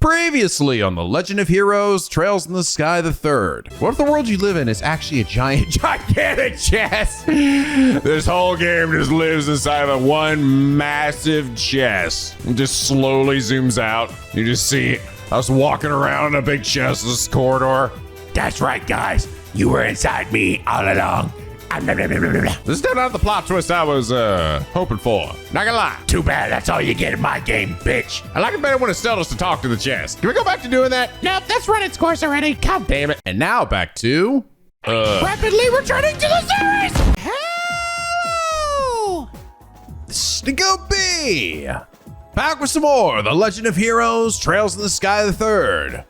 Previously on The Legend of Heroes, Trails in the Sky the Third. What if the world you live in is actually a gigantic chest? This whole game just lives inside of one massive chest. It just slowly zooms out. You just see us walking around in a big chest in this corridor. That's right, guys. You were inside me all along. This is not the plot twist I was hoping for. Not gonna lie. Too bad that's all you get in my game, bitch. I like it better when Estelle us to talk to the chest. Can we go back to doing that? Nope, that's run its course already. God Damn it. And now back to... rapidly returning to the series! Hello! NicoB! Back with some more The Legend of Heroes, Trails in the Sky the Third.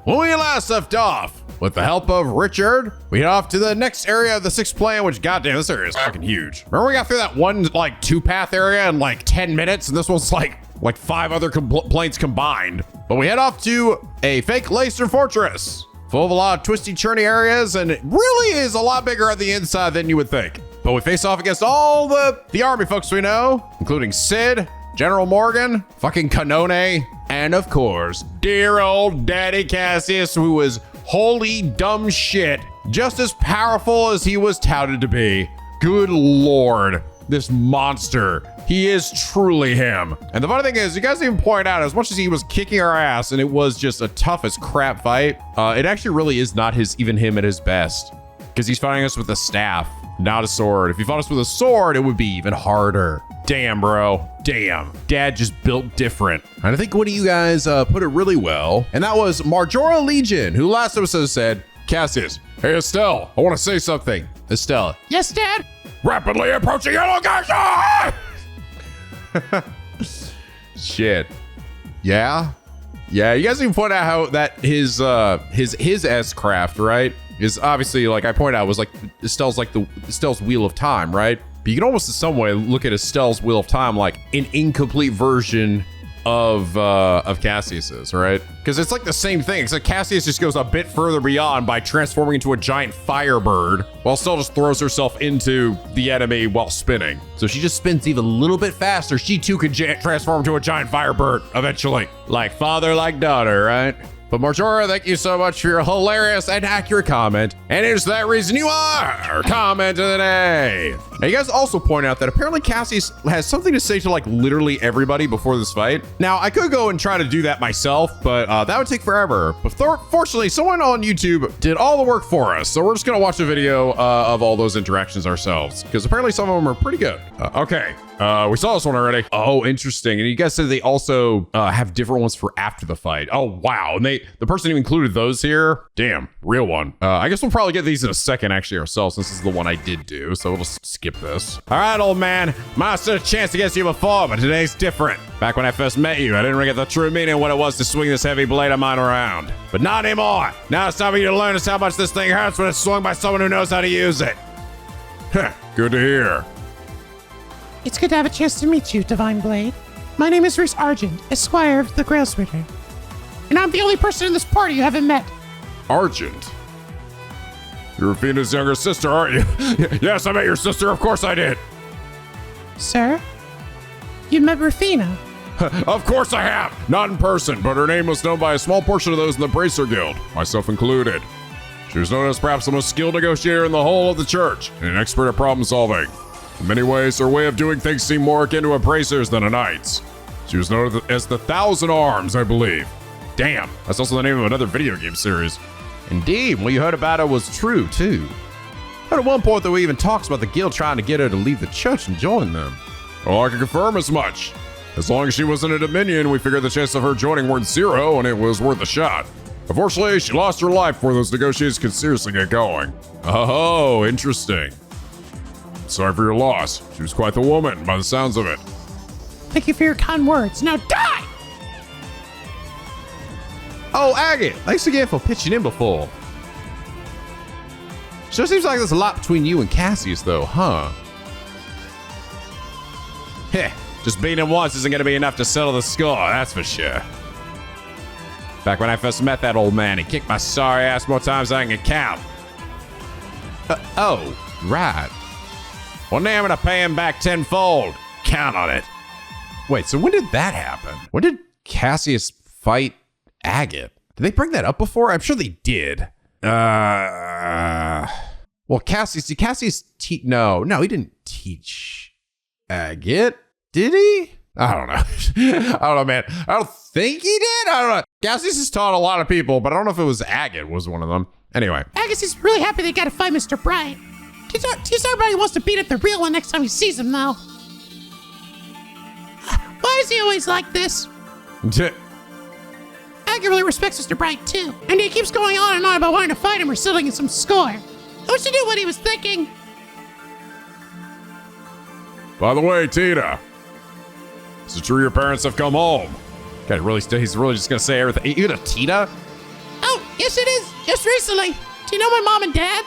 When we last left off, with the help of Richard, we head off to the next area of the sixth plane, which goddamn, this area is fucking huge. Remember we got through that one like 2-path area in like 10 minutes, and this one's like 5 other planes combined. But we head off to a fake laser fortress, full of a lot of twisty, churny areas, and it really is a lot bigger on the inside than you would think. But we face off against all the army folks we know, including Sid, General Morgan, fucking Canone, and of course, dear old Daddy Cassius, who was holy dumb shit, just as powerful as he was touted to be. Good Lord, this monster. He is truly him. And the funny thing is, you guys even point out, as much as he was kicking our ass and it was just a tough as crap fight, it actually really is not even him at his best. Because he's fighting us with a staff, not a sword. If he fought us with a sword, it would be even harder. Damn, bro. Damn. Dad just built different. And I think one of you guys put it really well. And that was Marjora Legion, who last episode said, Cassius, hey, Estelle, I want to say something. Estelle. Yes, Dad? Rapidly approaching your location! Shit. Yeah? Yeah, you guys even point out how that his S-craft, right? Is obviously, like I pointed out, was like Estelle's Wheel of Time, right? But you can almost in some way look at Estelle's Wheel of Time like an incomplete version of Cassius's, right? Because it's like the same thing, except Cassius just goes a bit further beyond by transforming into a giant firebird, while Estelle just throws herself into the enemy while spinning. So she just spins even a little bit faster. She too can transform into a giant firebird eventually. Like father, like daughter, right? But Marjora, thank you so much for your hilarious and accurate comment. And it's that reason you are our comment of the day. Now, you guys also point out that apparently Cassius has something to say to like literally everybody before this fight. Now, I could go and try to do that myself, but that would take forever. But fortunately, someone on YouTube did all the work for us. So we're just gonna watch a video of all those interactions ourselves, because apparently some of them are pretty good. Okay. We saw this one already. Oh, interesting. And you guys said they also have different ones for after the fight. Oh, wow. And the person who included those here, damn, real one. I guess we'll probably get these in a second actually ourselves, since this is the one I did do. So we'll just skip this. All right, old man. Might have stood a chance against you before, but today's different. Back when I first met you, I didn't really get the true meaning of what it was to swing this heavy blade of mine around. But not anymore. Now it's time for you to learn just how much this thing hurts when it's swung by someone who knows how to use it. Good to hear. It's good to have a chance to meet you, Divine Blade. My name is Reese Argent, Esquire of the Grailsplitter. And I'm the only person in this party you haven't met. Argent? You're Rufina's younger sister, aren't you? Yes, I met your sister. Of course I did. Sir? You met Rufina? Of course I have. Not in person, but her name was known by a small portion of those in the Bracer Guild, myself included. She was known as perhaps the most skilled negotiator in the whole of the church, and an expert at problem solving. In many ways, her way of doing things seemed more akin to a bracer's than a knight's. She was known as the Thousand Arms, I believe. Damn, that's also the name of another video game series. Indeed, what you heard about her was true, too. But at one point, there were even talks about the guild trying to get her to leave the church and join them. Oh, I can confirm as much. As long as she wasn't a Dominion, we figured the chance of her joining weren't zero, and it was worth a shot. Unfortunately, she lost her life before those negotiations could seriously get going. Oh, interesting. Sorry for your loss. She was quite the woman, by the sounds of it. Thank you for your kind words. Now die! Oh, Agate, thanks again for pitching in before. Sure seems like there's a lot between you and Cassius, though, huh? Heh, just beating him once isn't gonna be enough to settle the score, that's for sure. Back when I first met that old man, he kicked my sorry ass more times than I can count. Oh, right. One day I'm gonna pay him back tenfold. Count on it. Wait, so when did that happen? When did Cassius fight agate. Did they bring that up before? I'm sure they did. Well, Cassius no, he didn't teach agate, did he? I don't know. I don't know, man. I don't think he did. I don't know. Cassius has taught a lot of people, but I don't know if it was agate was one of them. Anyway. Agus is really happy they got to fight Mr. Bright. Teach everybody wants to beat up the real one next time he sees him, though. Why is he always like this? Agate really respects Mr. Bright, too. And he keeps going on and on about wanting to fight him or settling in some score. Don't you know what he was thinking? By the way, Tina, is it true your parents have come home? God, he's really just gonna say everything. You know Tina? Oh, yes it is. Just recently. Do you know my mom and dad?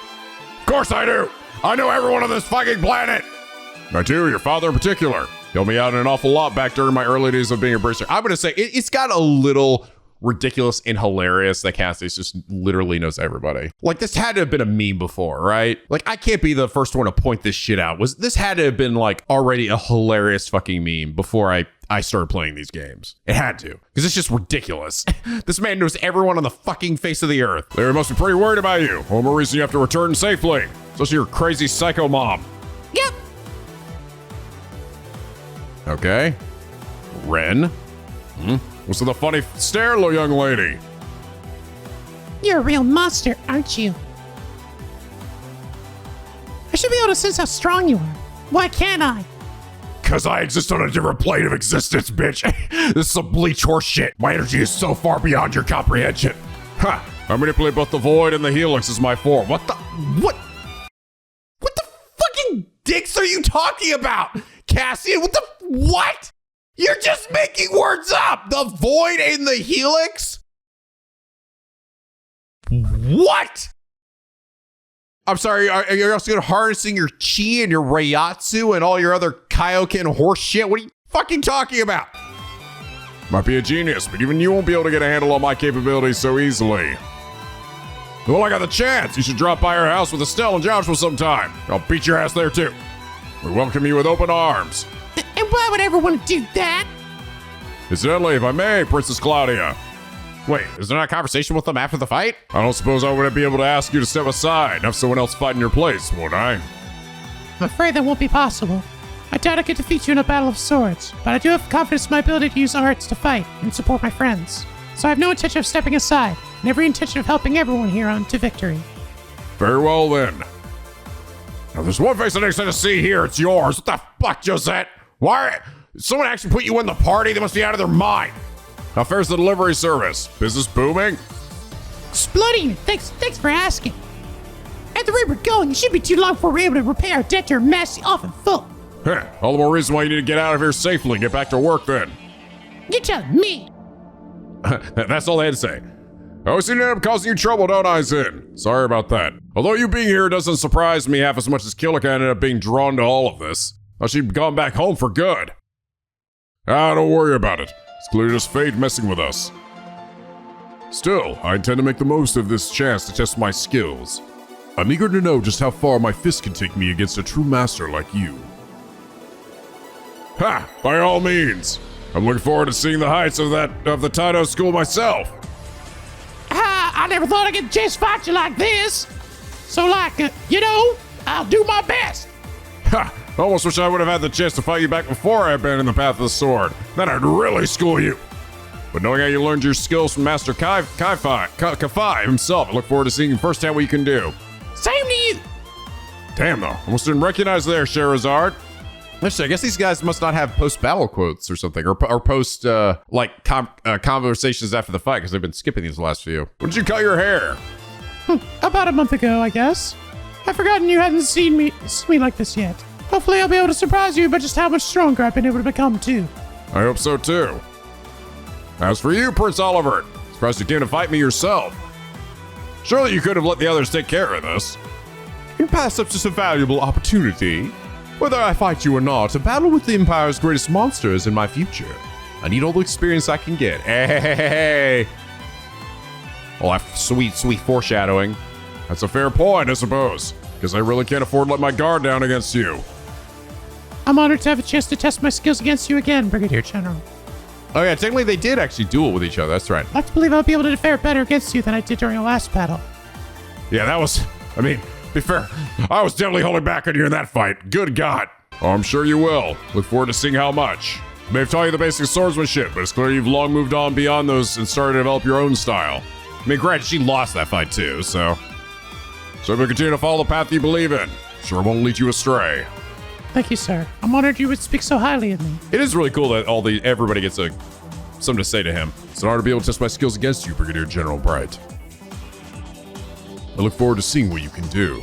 Of course I do. I know everyone on this fucking planet. I do, your father in particular. Helped me out an awful lot back during my early days of being a bracer. I'm gonna say it's got a little ridiculous and hilarious that Cassius just literally knows everybody. Like, this had to have been a meme before, right? Like, I can't be the first one to point this shit out. This had to have been like already a hilarious fucking meme before I started playing these games. It had to, because it's just ridiculous. This man knows everyone on the fucking face of the earth. They must be pretty worried about you. One more reason you have to return safely. Especially your crazy psycho mom. Yep. Okay. Ren. What's with the funny stare, little young lady? You're a real monster, aren't you? I should be able to sense how strong you are. Why can't I? Cause I exist on a different plane of existence, bitch. This is some bleach horse shit. My energy is so far beyond your comprehension. Ha! I manipulate both the void and the helix as my form. What the fucking dicks are you talking about? Cassian, what? You're just making words up! The void and the helix? What? I'm sorry, are you also harnessing your chi and your Reiatsu and all your other Kaioken horse shit? What are you fucking talking about? Might be a genius, but even you won't be able to get a handle on my capabilities so easily. Well, I got the chance. You should drop by our house with Estelle and Joshua sometime. I'll beat your ass there too. We welcome you with open arms. And why would I ever want to do that? Incidentally, if I may, Princess Claudia. Wait, is there not a conversation with them after the fight? I don't suppose I would be able to ask you to step aside and have someone else fight in your place, would I? I'm afraid that won't be possible. I doubt I could defeat you in a battle of swords, but I do have confidence in my ability to use arts to fight and support my friends. So I have no intention of stepping aside, and every intention of helping everyone here on to victory. Very well then. Now there's one face I didn't to see here, it's yours. What the fuck, Josette? Why? Someone actually put you in the party? They must be out of their mind. How fares the delivery service? Business booming? Exploding! Thanks for asking. At the rate we're going, it shouldn't be too long before we're able to repay our debt to our massy off in full. Heh, all the more reason why you need to get out of here safely and get back to work then. You're telling me? That's all they had to say. I always seem to end up causing you trouble, don't I, Zin? Sorry about that. Although you being here doesn't surprise me half as much as Kilika ended up being drawn to all of this. Now she'd gone back home for good. Don't worry about it. It's clearly just fate messing with us. Still, I intend to make the most of this chance to test my skills. I'm eager to know just how far my fist can take me against a true master like you. Ha! By all means! I'm looking forward to seeing the heights of the Taito school myself. I never thought I'd get a chance to fight you like this. So I'll do my best. Ha! Almost wish I would have had the chance to fight you back before I abandoned the path of the sword. Then I'd really school you. But knowing how you learned your skills from Master Kafai himself, I look forward to seeing firsthand what you can do. Same to you. Damn though, almost didn't recognize there, Sherazard. Actually, I guess these guys must not have post-battle quotes or something, or post, conversations after the fight, because they've been skipping these last few. When did you cut your hair? About a month ago, I guess. I've forgotten you hadn't seen me like this yet. Hopefully I'll be able to surprise you by just how much stronger I've been able to become, too. I hope so, too. As for you, Prince Oliver, surprised you came to fight me yourself. Surely you could have let the others take care of this. You pass up such a valuable opportunity. Whether I fight you or not, a battle with the Empire's greatest monster is in my future. I need all the experience I can get. Hey. Oh, sweet foreshadowing. That's a fair point, I suppose, because I really can't afford to let my guard down against you. I'm honored to have a chance to test my skills against you again, Brigadier General. Oh yeah, technically they did actually duel with each other. That's right. I'd like to believe I'll be able to fare better against you than I did during the last battle. Yeah, that was, I mean, be fair, I was definitely holding back on you in that fight. Good God. Oh, I'm sure you will. Look forward to seeing how much. I may have taught you the basic swordsmanship, but it's clear you've long moved on beyond those and started to develop your own style. I mean, granted, she lost that fight too, so if you continue to follow the path you believe in, sure won't lead you astray. Thank you, sir. I'm honored you would speak so highly of me. it is really cool that everybody gets something to say to him. It's an honor to be able to test my skills against you, Brigadier General Bright. I look forward to seeing what you can do.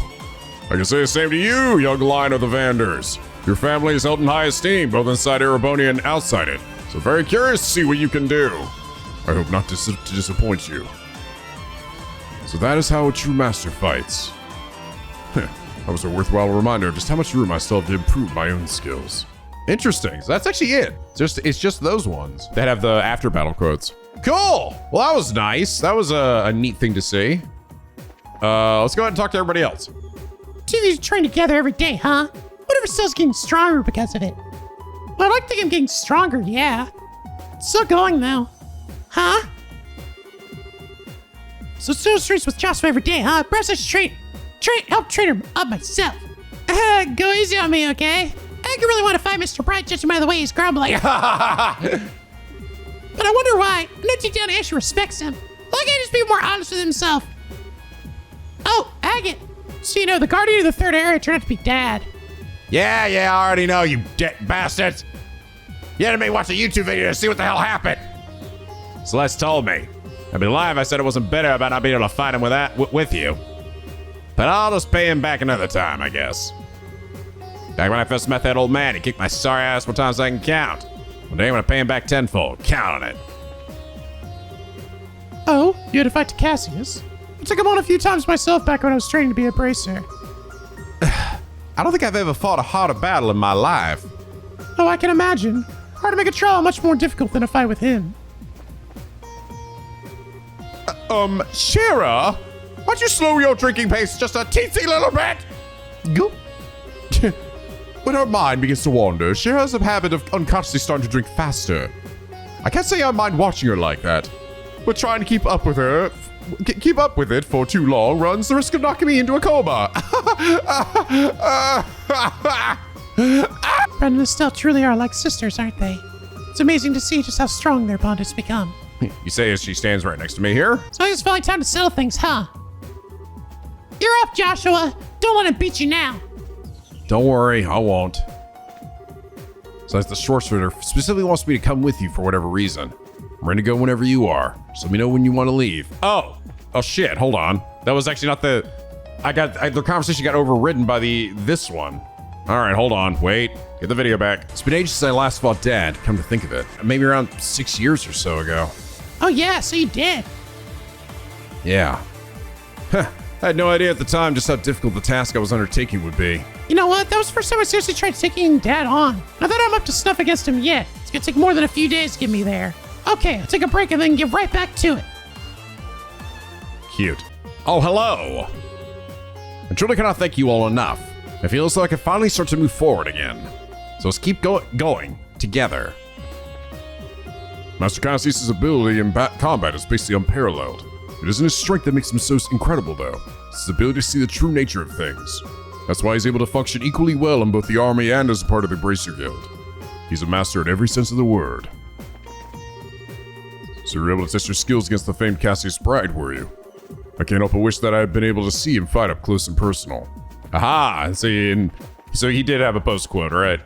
I can say the same to you, young lion of the Vanders. Your family is held in high esteem, both inside Ereboni and outside it. So very curious to see what you can do. I hope not to disappoint you. So that is how a true master fights. That was a worthwhile reminder of just how much room I still have to improve my own skills. Interesting. So that's actually it. It's just those ones that have the after battle quotes. Cool. Well, that was nice. That was a neat thing to see. Let's go ahead and talk to everybody else. Two of you train together every day, huh? Whatever still's getting stronger because of it. Well, I like to think I'm getting stronger, yeah. It's still going though. Huh? So still streets with Joshua every day, huh? Perhaps I should help train her up myself. Go easy on me, okay? I think you really want to fight Mr. Bright judging by the way he's grumbling. But I wonder why. I know deep down he actually respects him. Why can't he just be more honest with himself? Oh, Agate. So you know, the guardian of the third area turned out to be Dad. Yeah, I already know, you dead bastards. You had to make me watch a YouTube video to see what the hell happened. Celeste told me. I'd be lying if I said it wasn't better about not being able to fight him with you. But I'll just pay him back another time, I guess. Back when I first met that old man, he kicked my sorry ass more times than I can count. One day I'm gonna pay him back tenfold. Count on it. Oh, you had to fight to Cassius? I took him on a few times myself back when I was training to be a bracer. I don't think I've ever fought a harder battle in my life. Oh, I can imagine. Hard to make a trial much more difficult than a fight with him. Shira? Why don't you slow your drinking pace just a teensy little bit? Go. When her mind begins to wander, she has a habit of unconsciously starting to drink faster. I can't say I mind watching her like that, but trying to keep up with it for too long runs the risk of knocking me into a coma. Brenda and Estelle truly are like sisters, aren't they? It's amazing to see just how strong their bond has become. You say as she stands right next to me here? So it's finally time to settle things, huh? You're up, Joshua. Don't let him beat you now. Don't worry, I won't. So the short-shooter specifically wants me to come with you for whatever reason. I'm ready to go whenever you are. Just let me know when you want to leave. Oh shit, hold on. That was actually not the conversation got overridden by this one. All right, hold on, wait, get the video back. It's been ages since I last fought Dad, come to think of it. Maybe around 6 years or so ago. Oh yeah, so you did. Yeah. I had no idea at the time just how difficult the task I was undertaking would be. You know what? That was the first time I seriously tried taking Dad on. Not that I'm up to snuff against him yet. It's gonna take more than a few days to get me there. Okay, I'll take a break and then get right back to it. Cute. Oh, hello. I truly cannot thank you all enough. It feels like I finally start to move forward again. So let's keep going together. Master Cassius' ability in combat is basically unparalleled. It isn't his strength that makes him so incredible, though. It's his ability to see the true nature of things. That's why he's able to function equally well in both the army and as a part of the Bracer Guild. He's a master in every sense of the word. So you were able to test your skills against the famed Cassius Bride, were you? I can't help but wish that I had been able to see him fight up close and personal. Aha! So he did have a post quote, right?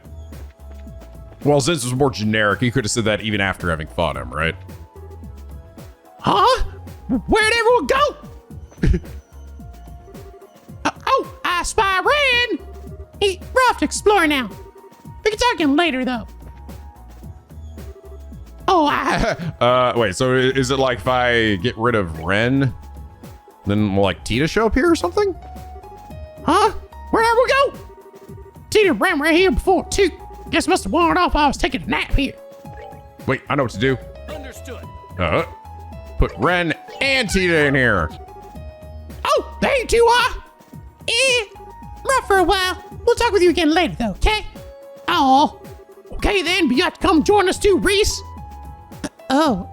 Well, since it was more generic, he could have said that even after having fought him, right? Huh? Where'd everyone go? I spy Ren! We're off to explore now. We can talk again later, though. Wait, so is it like if I get rid of Ren, then will like Tita show up here or something? Huh? Where'd everyone go? Tita ran right here before, too. Guess must have wandered off while I was taking a nap here. Wait, I know what to do. Understood. Put Ren and Tita in here. Oh, there you two are. Rough for a while. We'll talk with you again later, though, okay? Oh, okay then, but you have to come join us too, Reese. Oh,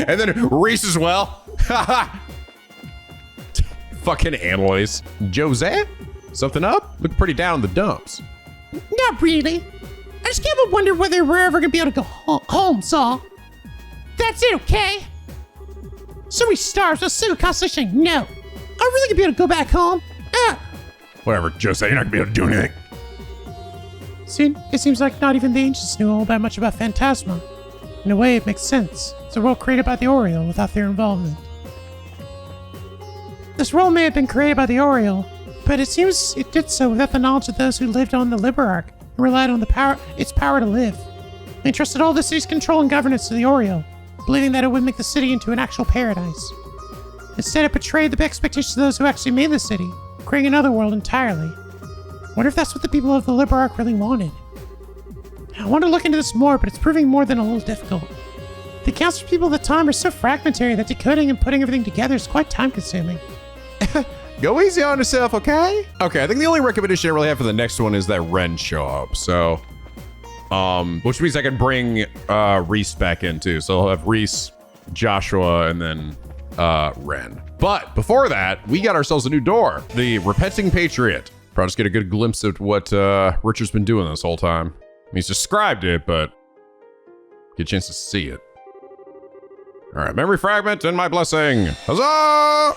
And then Reese as well. Fucking analysts. Jose? Something up? Looking pretty down in the dumps. not really. I just can't but wonder whether we're ever gonna be able to go home, Saul. That's it, okay? So many stars, a single constellation, no. I'm really gonna be able to go back home? Whatever, Jose, you're not gonna be able to do anything. See, it seems like not even the ancients knew all that much about Phantasma. In a way, it makes sense. It's a world created by the Oriole without their involvement. This world may have been created by the Oriole, but it seems it did so without the knowledge of those who lived on the Liberarch and relied on its power to live. They entrusted all the city's control and governance to the Oriole, believing that it would make the city into an actual paradise. Instead, it betrayed the expectations of those who actually made the city, creating another world entirely. Wonder if that's what the people of the Liberarch really wanted. I want to look into this more, but it's proving more than a little difficult. The accounts for people of the time are so fragmentary that decoding and putting everything together is quite time-consuming. Go easy on yourself, okay? Okay, I think the only recommendation I really have for the next one is that Ren show up. So, which means I can bring Reese back in too. So I'll have Reese, Joshua, and then Ren. But before that, we got ourselves a new door. The Repenting Patriot. Probably just get a good glimpse of what Richard's been doing this whole time. He's described it, but get a chance to see it. All right, memory fragment and my blessing. Huzzah!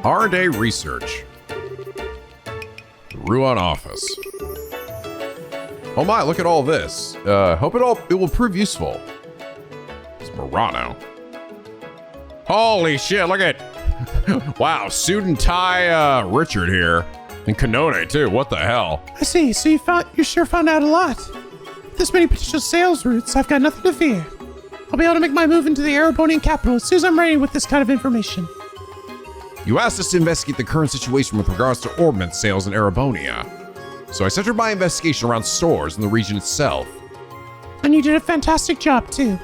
R-Day Research. Ruan Office. Oh my, look at all this. Hope it will prove useful. It's Murano. Holy shit, look at wow, suit and tie Richard here. And Kanone too, what the hell? I see, so you sure found out a lot. With this many potential sales routes, I've got nothing to fear. I'll be able to make my move into the Erebonian capital as soon as I'm ready with this kind of information. You asked us to investigate the current situation with regards to ornament sales in Erebonia. So I centered my investigation around stores in the region itself. And you did a fantastic job, too.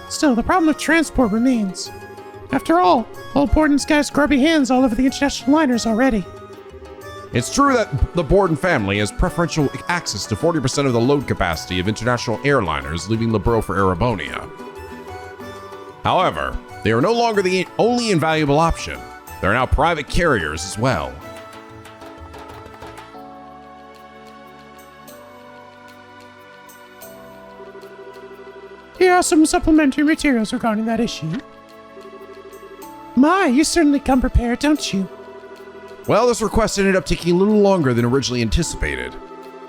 Still, the problem of transport remains. After all, old Borden's got his grubby hands all over the international liners already. It's true that the Borden family has preferential access to 40% of the load capacity of international airliners leaving Lebro for Erebonia. However, they are no longer the only invaluable option. There are now private carriers as well. Here are some supplementary materials regarding that issue. My, you certainly come prepared, don't you? Well, this request ended up taking a little longer than originally anticipated.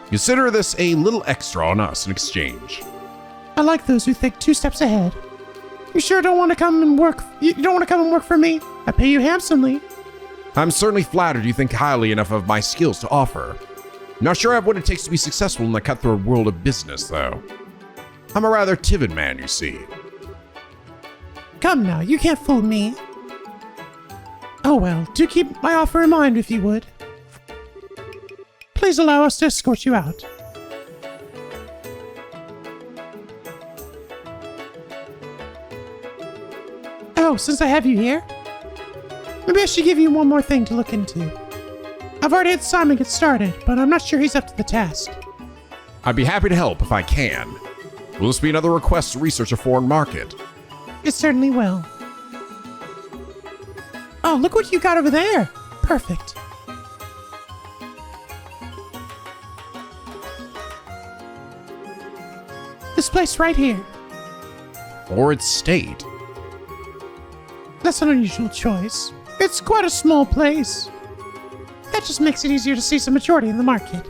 Consider this a little extra on us in exchange. I like those who think 2 steps ahead. You sure don't want to come and work? You don't want to come and work for me? I pay you handsomely. I'm certainly flattered you think highly enough of my skills to offer. Not sure I have what it takes to be successful in the cutthroat world of business, though. I'm a rather timid man, you see. Come now, you can't fool me. Oh well, do keep my offer in mind if you would. Please allow us to escort you out. Oh, since I have you here, maybe I should give you one more thing to look into. I've already had Simon get started, but I'm not sure he's up to the task. I'd be happy to help if I can. Will this be another request to research a foreign market? It certainly will. Oh, look what you got over there. Perfect. This place right here. Or its state. That's an unusual choice. It's quite a small place. That just makes it easier to see some maturity in the market.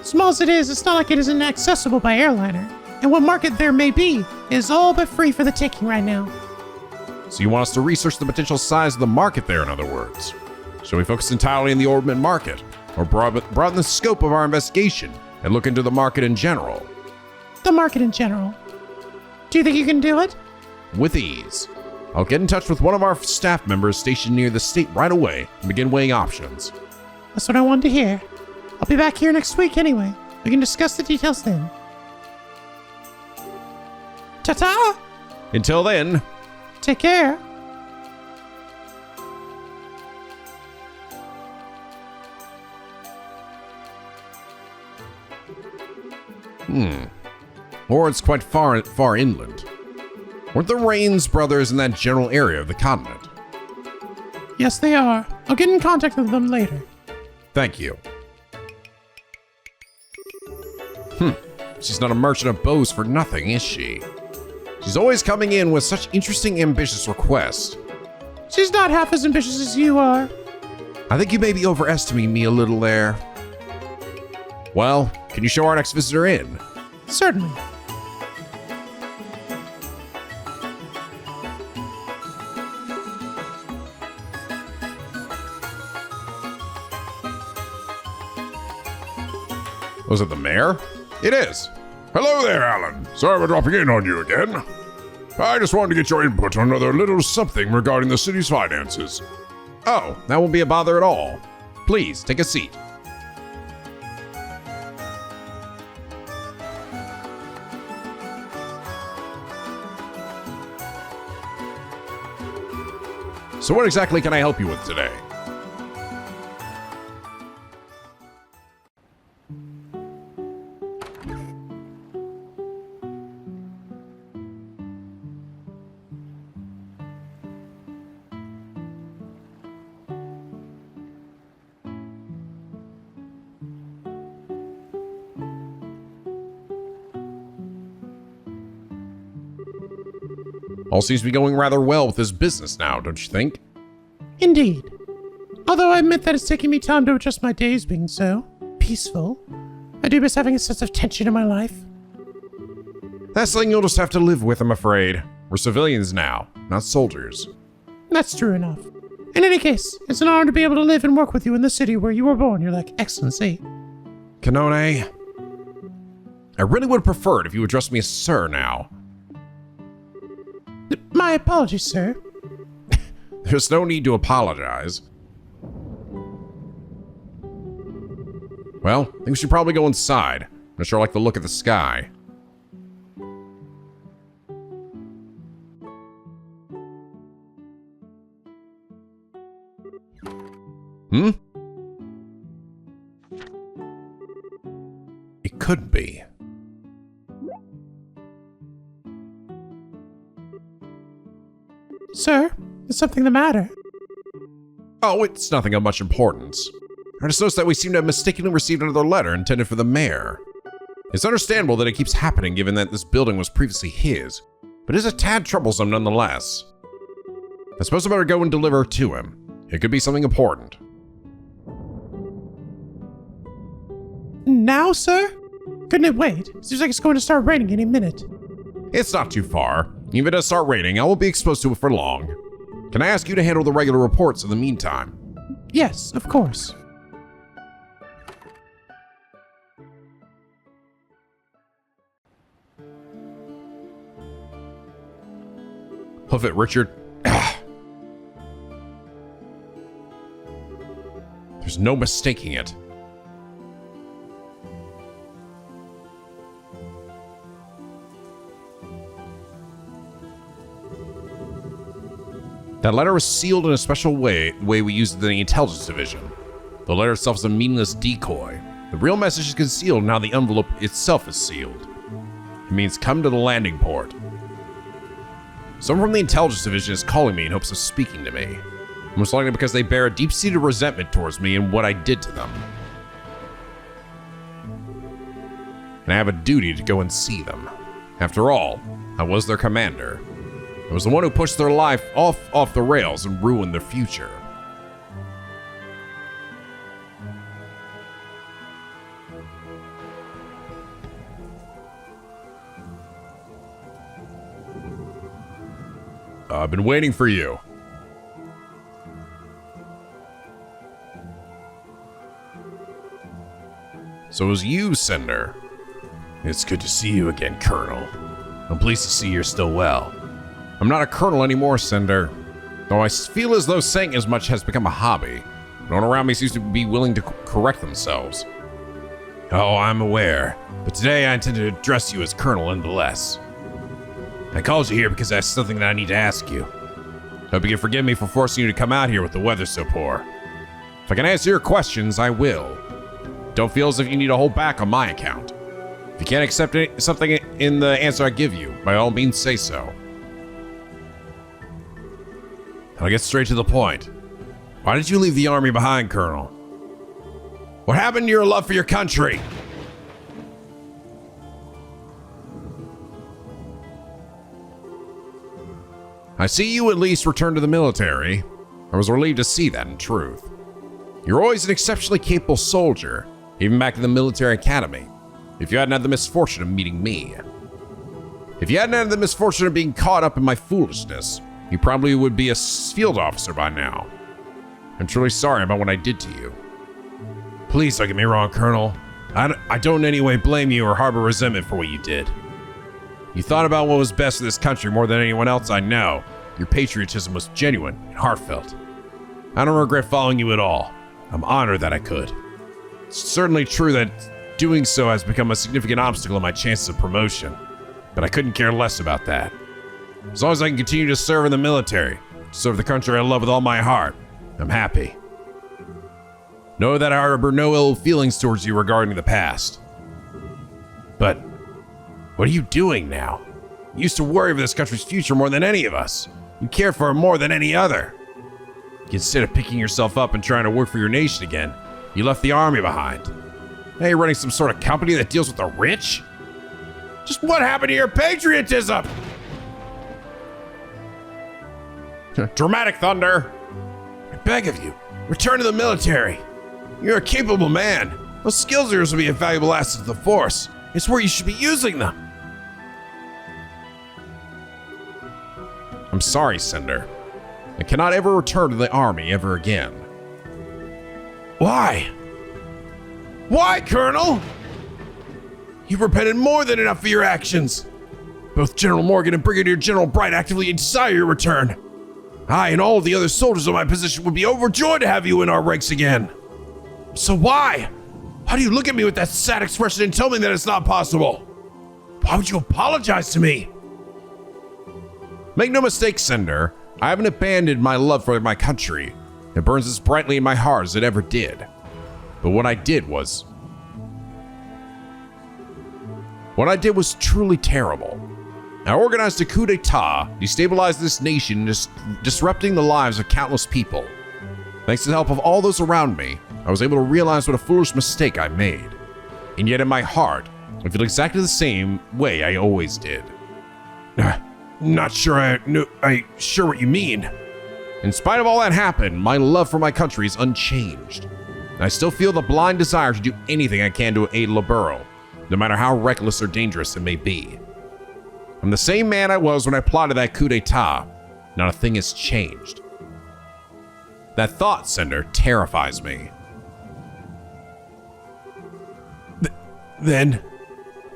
Small as it is, it's not like it isn't accessible by airliner. And what market there may be is all but free for the taking right now. So you want us to research the potential size of the market there, in other words? Shall we focus entirely on the ornament market? Or broaden the scope of our investigation and look into the market in general? The market in general. Do you think you can do it? With ease. I'll get in touch with one of our staff members stationed near the state right away and begin weighing options. That's what I wanted to hear. I'll be back here next week anyway. We can discuss the details then. Ta-ta! Until then, Take care. or it's quite far inland. Weren't the Rains brothers in that general area of the continent? Yes, they are. I'll get in contact with them later. Thank you. She's not a merchant of bows for nothing, is she? She's always coming in with such interesting, ambitious requests. She's not half as ambitious as you are. I think you may be overestimating me a little there. Well, can you show our next visitor in? Certainly. Was it the mayor? It is. Hello there, Alan. Sorry for dropping in on you again. I just wanted to get your input on another little something regarding the city's finances. Oh, that won't be a bother at all. Please, take a seat. So what exactly can I help you with today? All seems to be going rather well with his business now, don't you think? Indeed. Although I admit that it's taking me time to adjust my days being so peaceful. I do miss having a sense of tension in my life. That's something you'll just have to live with, I'm afraid. We're civilians now, not soldiers. That's true enough. In any case, it's an honor to be able to live and work with you in the city where you were born, Your Excellency. Kanone, I really would prefer it if you addressed me as Sir now. My apologies, sir. There's no need to apologize. Well, I think we should probably go inside. I'm not sure I like the look of the sky. It could be. Sir, is something the matter? Oh, it's nothing of much importance. I just noticed that we seem to have mistakenly received another letter intended for the mayor. It's understandable that it keeps happening given that this building was previously his, but it is a tad troublesome nonetheless. I suppose I better go and deliver it to him. It could be something important. Now, sir? Couldn't it wait? Seems like it's going to start raining any minute. It's not too far. Even if it does start raining, I won't be exposed to it for long. Can I ask you to handle the regular reports in the meantime? Yes, of course. Hoof it, Richard. There's no mistaking it. That letter was sealed in a special way, the way we used it in the intelligence division. The letter itself is a meaningless decoy. The real message is concealed, now the envelope itself is sealed. It means come to the landing port. Someone from the intelligence division is calling me in hopes of speaking to me. Most likely because they bear a deep-seated resentment towards me and what I did to them. And I have a duty to go and see them. After all, I was their commander. I was the one who pushed their life off the rails and ruined their future. I've been waiting for you. So it was you, Cinder. It's good to see you again, Colonel. I'm pleased to see you're still well. I'm not a colonel anymore, Cinder. Though I feel as though saying as much has become a hobby. No one around me seems to be willing to correct themselves. Oh, I'm aware. But today I intend to address you as Colonel nonetheless. I called you here because that's something that I need to ask you. Hope you can forgive me for forcing you to come out here with the weather so poor. If I can answer your questions, I will. Don't feel as if you need to hold back on my account. If you can't accept something in the answer I give you, by all means say so. I'll get straight to the point. Why did you leave the army behind, Colonel? What happened to your love for your country? I see you at least returned to the military. I was relieved to see that in truth. You're always an exceptionally capable soldier, even back in the military academy, if you hadn't had the misfortune of meeting me. If you hadn't had the misfortune of being caught up in my foolishness, you probably would be a field officer by now. I'm truly sorry about what I did to you. Please don't get me wrong, Colonel. I don't in any way blame you or harbor resentment for what you did. You thought about what was best for this country more than anyone else I know. Your patriotism was genuine and heartfelt. I don't regret following you at all. I'm honored that I could. It's certainly true that doing so has become a significant obstacle in my chances of promotion, but I couldn't care less about that. As long as I can continue to serve in the military, serve the country I love with all my heart, I'm happy. Know that I harbor no ill feelings towards you regarding the past. But what are you doing now? You used to worry for this country's future more than any of us. You care for it more than any other. Instead of picking yourself up and trying to work for your nation again, you left the army behind. Now you're running some sort of company that deals with the rich? Just what happened to your patriotism? Dramatic thunder. I beg of you, return to the military. You're a capable man. Those skills of yours will be a valuable asset to the force. It's where you should be using them. I'm sorry, Cinder. I cannot ever return to the army ever again. Why? Why, Colonel? You've repented more than enough for your actions. Both General Morgan and Brigadier General Bright actively desire your return. I and all of the other soldiers of my position would be overjoyed to have you in our ranks again. So why? Why do you look at me with that sad expression and tell me that it's not possible? Why would you apologize to me? Make no mistake, Cinder. I haven't abandoned my love for my country. It burns as brightly in my heart as it ever did. But what I did was truly terrible. I organized a coup d'etat, destabilized this nation, disrupting the lives of countless people. Thanks to the help of all those around me, I was able to realize what a foolish mistake I made. And yet in my heart, I feel exactly the same way I always did. Not sure I sure what you mean. In spite of all that happened, my love for my country is unchanged. I still feel the blind desire to do anything I can to aid Ouroboros, no matter how reckless or dangerous it may be. I'm the same man I was when I plotted that coup d'etat. Not a thing has changed. That thought, Cinder, terrifies me. Then,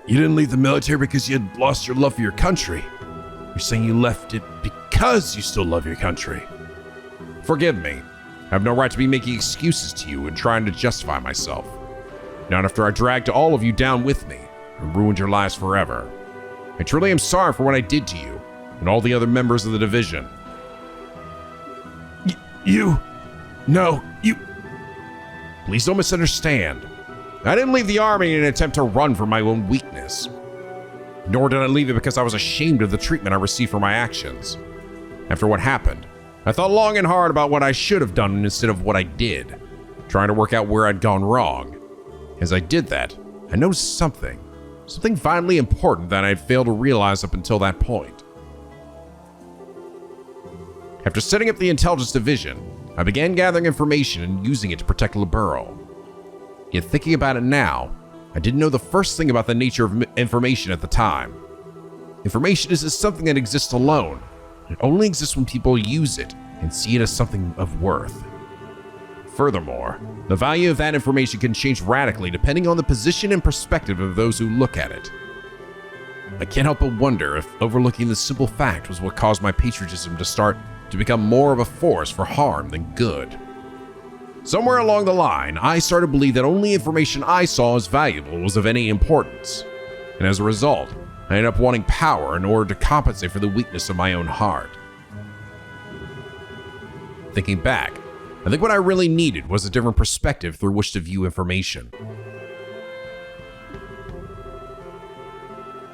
you didn't leave the military because you had lost your love for your country. You're saying you left it because you still love your country. Forgive me. I have no right to be making excuses to you and trying to justify myself. Not after I dragged all of you down with me and ruined your lives forever. I truly am sorry for what I did to you and all the other members of the division. No, Please don't misunderstand. I didn't leave the army in an attempt to run from my own weakness. Nor did I leave it because I was ashamed of the treatment I received for my actions. After what happened, I thought long and hard about what I should have done instead of what I did, trying to work out where I'd gone wrong. As I did that, I noticed something vitally important that I had failed to realize up until that point. After setting up the intelligence division, I began gathering information and using it to protect Ouroboros. Yet thinking about it now, I didn't know the first thing about the nature of information at the time. Information isn't something that exists alone. It only exists when people use it and see it as something of worth. Furthermore, the value of that information can change radically depending on the position and perspective of those who look at it. I can't help but wonder if overlooking this simple fact was what caused my patriotism to start to become more of a force for harm than good. Somewhere along the line, I started to believe that only information I saw as valuable was of any importance. And as a result, I ended up wanting power in order to compensate for the weakness of my own heart. Thinking back, I think what I really needed was a different perspective through which to view information.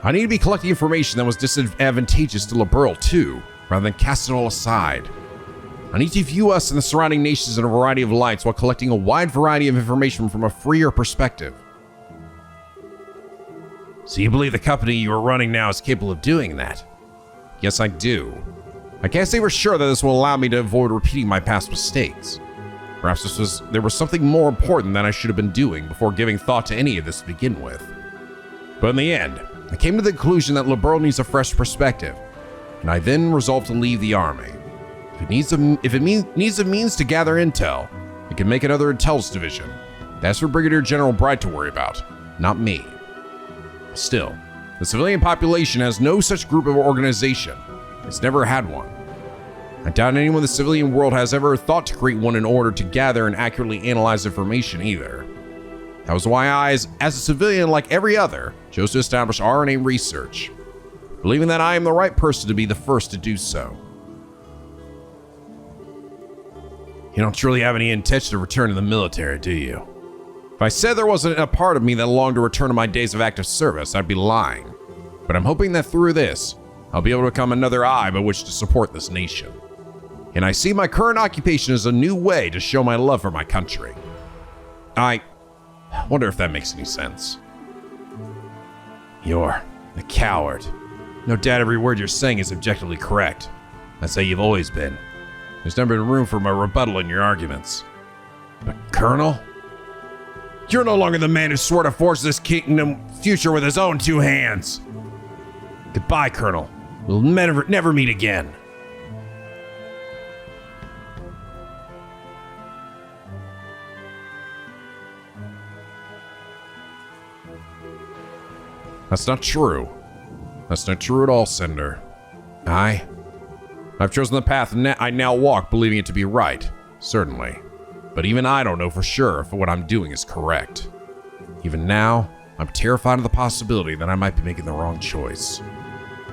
I need to be collecting information that was disadvantageous to Liberl too, rather than casting it all aside. I need to view us and the surrounding nations in a variety of lights while collecting a wide variety of information from a freer perspective. So you believe the company you are running now is capable of doing that? Yes, I do. I can't say for sure that this will allow me to avoid repeating my past mistakes. Perhaps there was something more important than I should have been doing before giving thought to any of this to begin with. But in the end, I came to the conclusion that Liberl needs a fresh perspective, and I then resolved to leave the army. If it needs a means to gather intel, it can make another intelligence division. That's for Brigadier General Bright to worry about, not me. Still, the civilian population has no such group of organization. It's never had one. I doubt anyone in the civilian world has ever thought to create one in order to gather and accurately analyze information either. That was why I, as a civilian like every other, chose to establish RNA research, believing that I am the right person to be the first to do so. You don't truly have any intention to return to the military, do you? If I said there wasn't a part of me that longed to return to my days of active service, I'd be lying. But I'm hoping that through this, I'll be able to become another eye by which to support this nation. And I see my current occupation as a new way to show my love for my country. I wonder if that makes any sense. You're a coward. No doubt every word you're saying is objectively correct. That's how you've always been. There's never been room for my rebuttal in your arguments. But Colonel? You're no longer the man who swore to forge this kingdom future with his own two hands. Goodbye, Colonel. We'll never meet again. That's not true. That's not true at all, Cinder. I've chosen the path I now walk, believing it to be right, certainly. But even I don't know for sure if what I'm doing is correct. Even now, I'm terrified of the possibility that I might be making the wrong choice.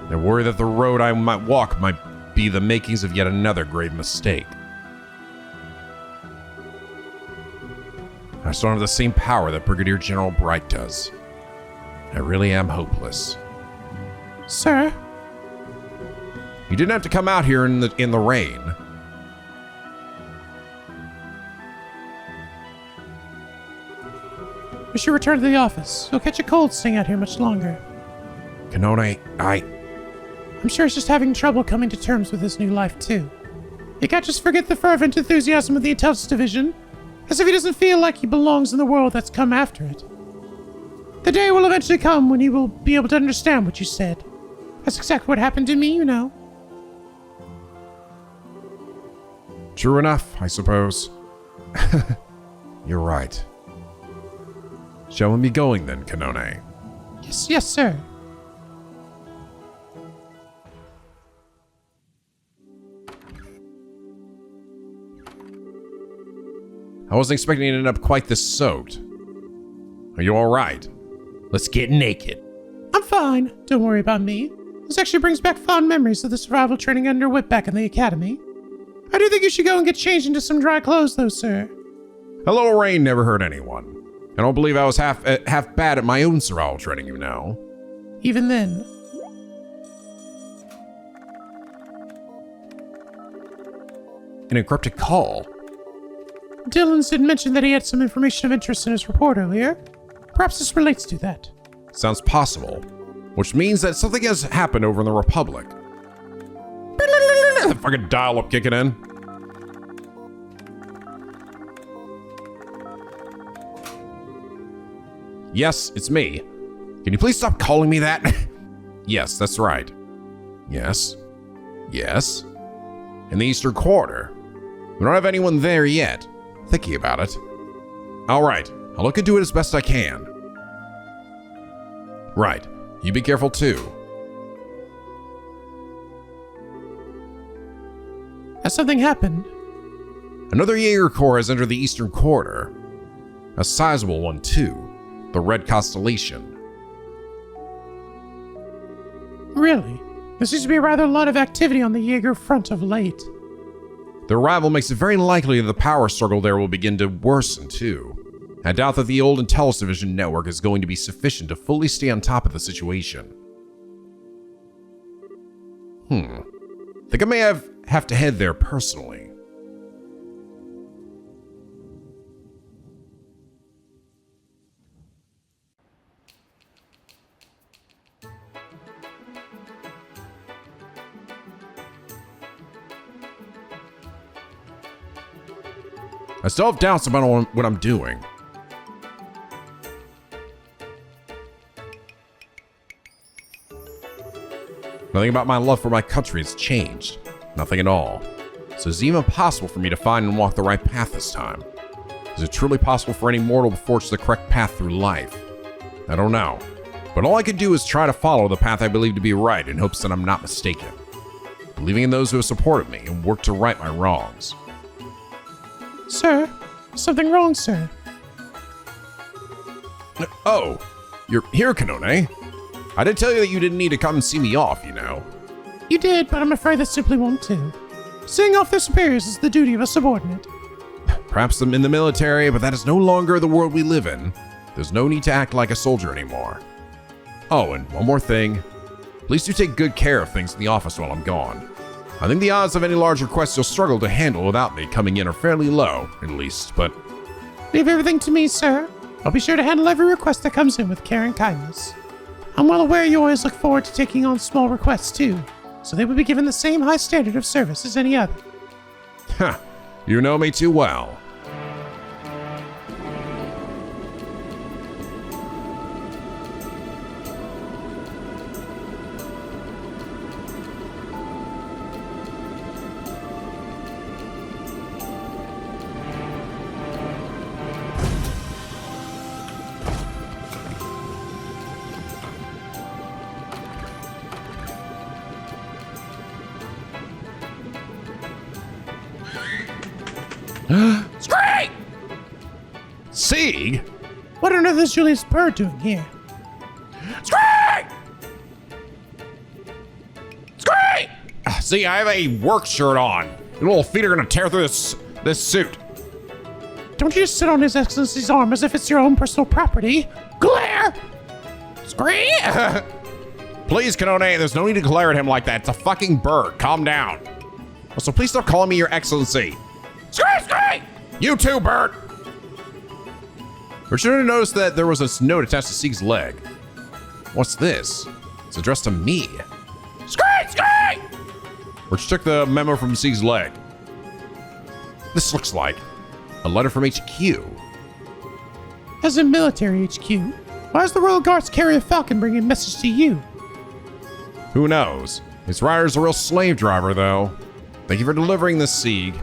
I worry that the road I might walk might be the makings of yet another grave mistake. I still have the same power that Brigadier General Bright does. I really am hopeless. Sir? You didn't have to come out here in the rain. We should return to the office. You'll catch a cold staying out here much longer. Kanone, I'm sure he's just having trouble coming to terms with his new life, too. You can't just forget the fervent enthusiasm of the Intelligence Division, as if he doesn't feel like he belongs in the world that's come after it. The day will eventually come when he will be able to understand what you said. That's exactly what happened to me, you know. True enough, I suppose. You're right. Shall we be going then, Kanone? Yes, sir. I wasn't expecting to end up quite this soaked. Are you all right? Let's get naked. I'm fine. Don't worry about me. This actually brings back fond memories of the survival training under Whip back in the academy. I do think you should go and get changed into some dry clothes, though, sir. A little rain never hurt anyone. I don't believe I was half bad at my own survival training, you know. Even then. An encrypted call. Dylan's did mention that he had some information of interest in his report earlier. Perhaps this relates to that. Sounds possible. Which means that something has happened over in the Republic. The fucking dial-up kicking in. Yes, it's me. Can you please stop calling me that? Yes, that's right. Yes. Yes. In the Eastern Quarter. We don't have anyone there yet. Thinking about it. All right, I'll look into it as best I can. Right, you be careful too. Has something happened? Another Jaeger Corps has entered the Eastern Quarter. A sizable one too. The Red Constellation. Really? There seems to be rather a lot of activity on the Jaeger front of late. The arrival makes it very likely that the power struggle there will begin to worsen too. I doubt that the old Intellis Division network is going to be sufficient to fully stay on top of the situation. Think I may have to head there personally. I still have doubts about what I'm doing. Nothing about my love for my country has changed. Nothing at all. So it's even possible for me to find and walk the right path this time. Is it truly possible for any mortal to forge the correct path through life? I don't know. But all I can do is try to follow the path I believe to be right in hopes that I'm not mistaken. Believing in those who have supported me and work to right my wrongs. Sir? Something wrong, sir? Oh, you're here, Kanone. I did tell you that you didn't need to come and see me off, you know. You did, but I'm afraid that simply won't do. Seeing off their superiors is the duty of a subordinate. Perhaps I'm in the military, but that is no longer the world we live in. There's no need to act like a soldier anymore. Oh, and one more thing. Please do take good care of things in the office while I'm gone. I think the odds of any large requests you'll struggle to handle without me coming in are fairly low, at least, but... Leave everything to me, sir. I'll be sure to handle every request that comes in with care and kindness. I'm well aware you always look forward to taking on small requests, too, so they will be given the same high standard of service as any other. Huh, you know me too well. Scream! Sieg? What on earth is Julius Bird doing here? Scream! Scream! See, I have a work shirt on. Your little feet are gonna tear through this suit. Don't you just sit on His Excellency's arm as if it's your own personal property? Glare! Scream! Please, Kanone, there's no need to glare at him like that. It's a fucking bird. Calm down. Also, please stop calling me your excellency. Scream! Scream! You too, Bert! We should have noticed that there was a note attached to Sieg's leg. What's this? It's addressed to me. Scream! Scream! Which took the memo from Sieg's leg. This looks like a letter from HQ. As in military HQ, why does the Royal Guards carry a falcon bringing a message to you? Who knows? His rider's a real slave driver, though. Thank you for delivering this, Sieg.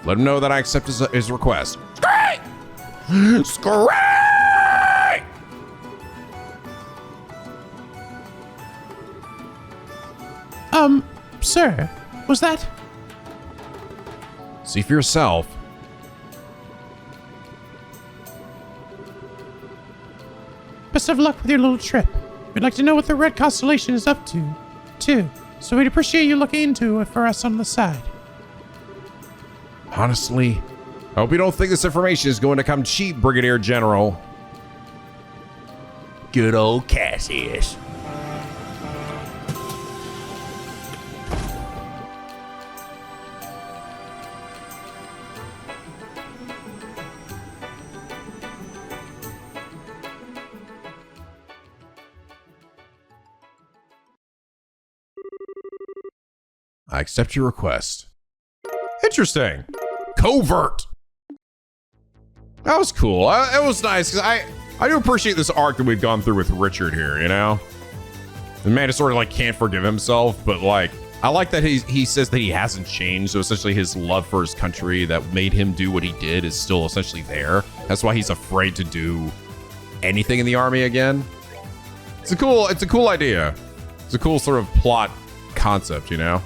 Let him know that I accept his request. Scream! Scream! Sir, was that? See for yourself. Best of luck with your little trip. We'd like to know what the Red Constellation is up to, too. So we'd appreciate you looking into it for us on the side. Honestly, I hope you don't think this information is going to come cheap, Brigadier General. Good old Cassius. I accept your request. Interesting. Covert. That was cool. It was nice because I do appreciate this arc that we've gone through with Richard here, you know? The man just sort of like can't forgive himself, but like, I like that he says that he hasn't changed. So essentially his love for his country that made him do what he did is still essentially there. That's why he's afraid to do anything in the army again. It's a cool idea. It's a cool sort of plot concept, you know?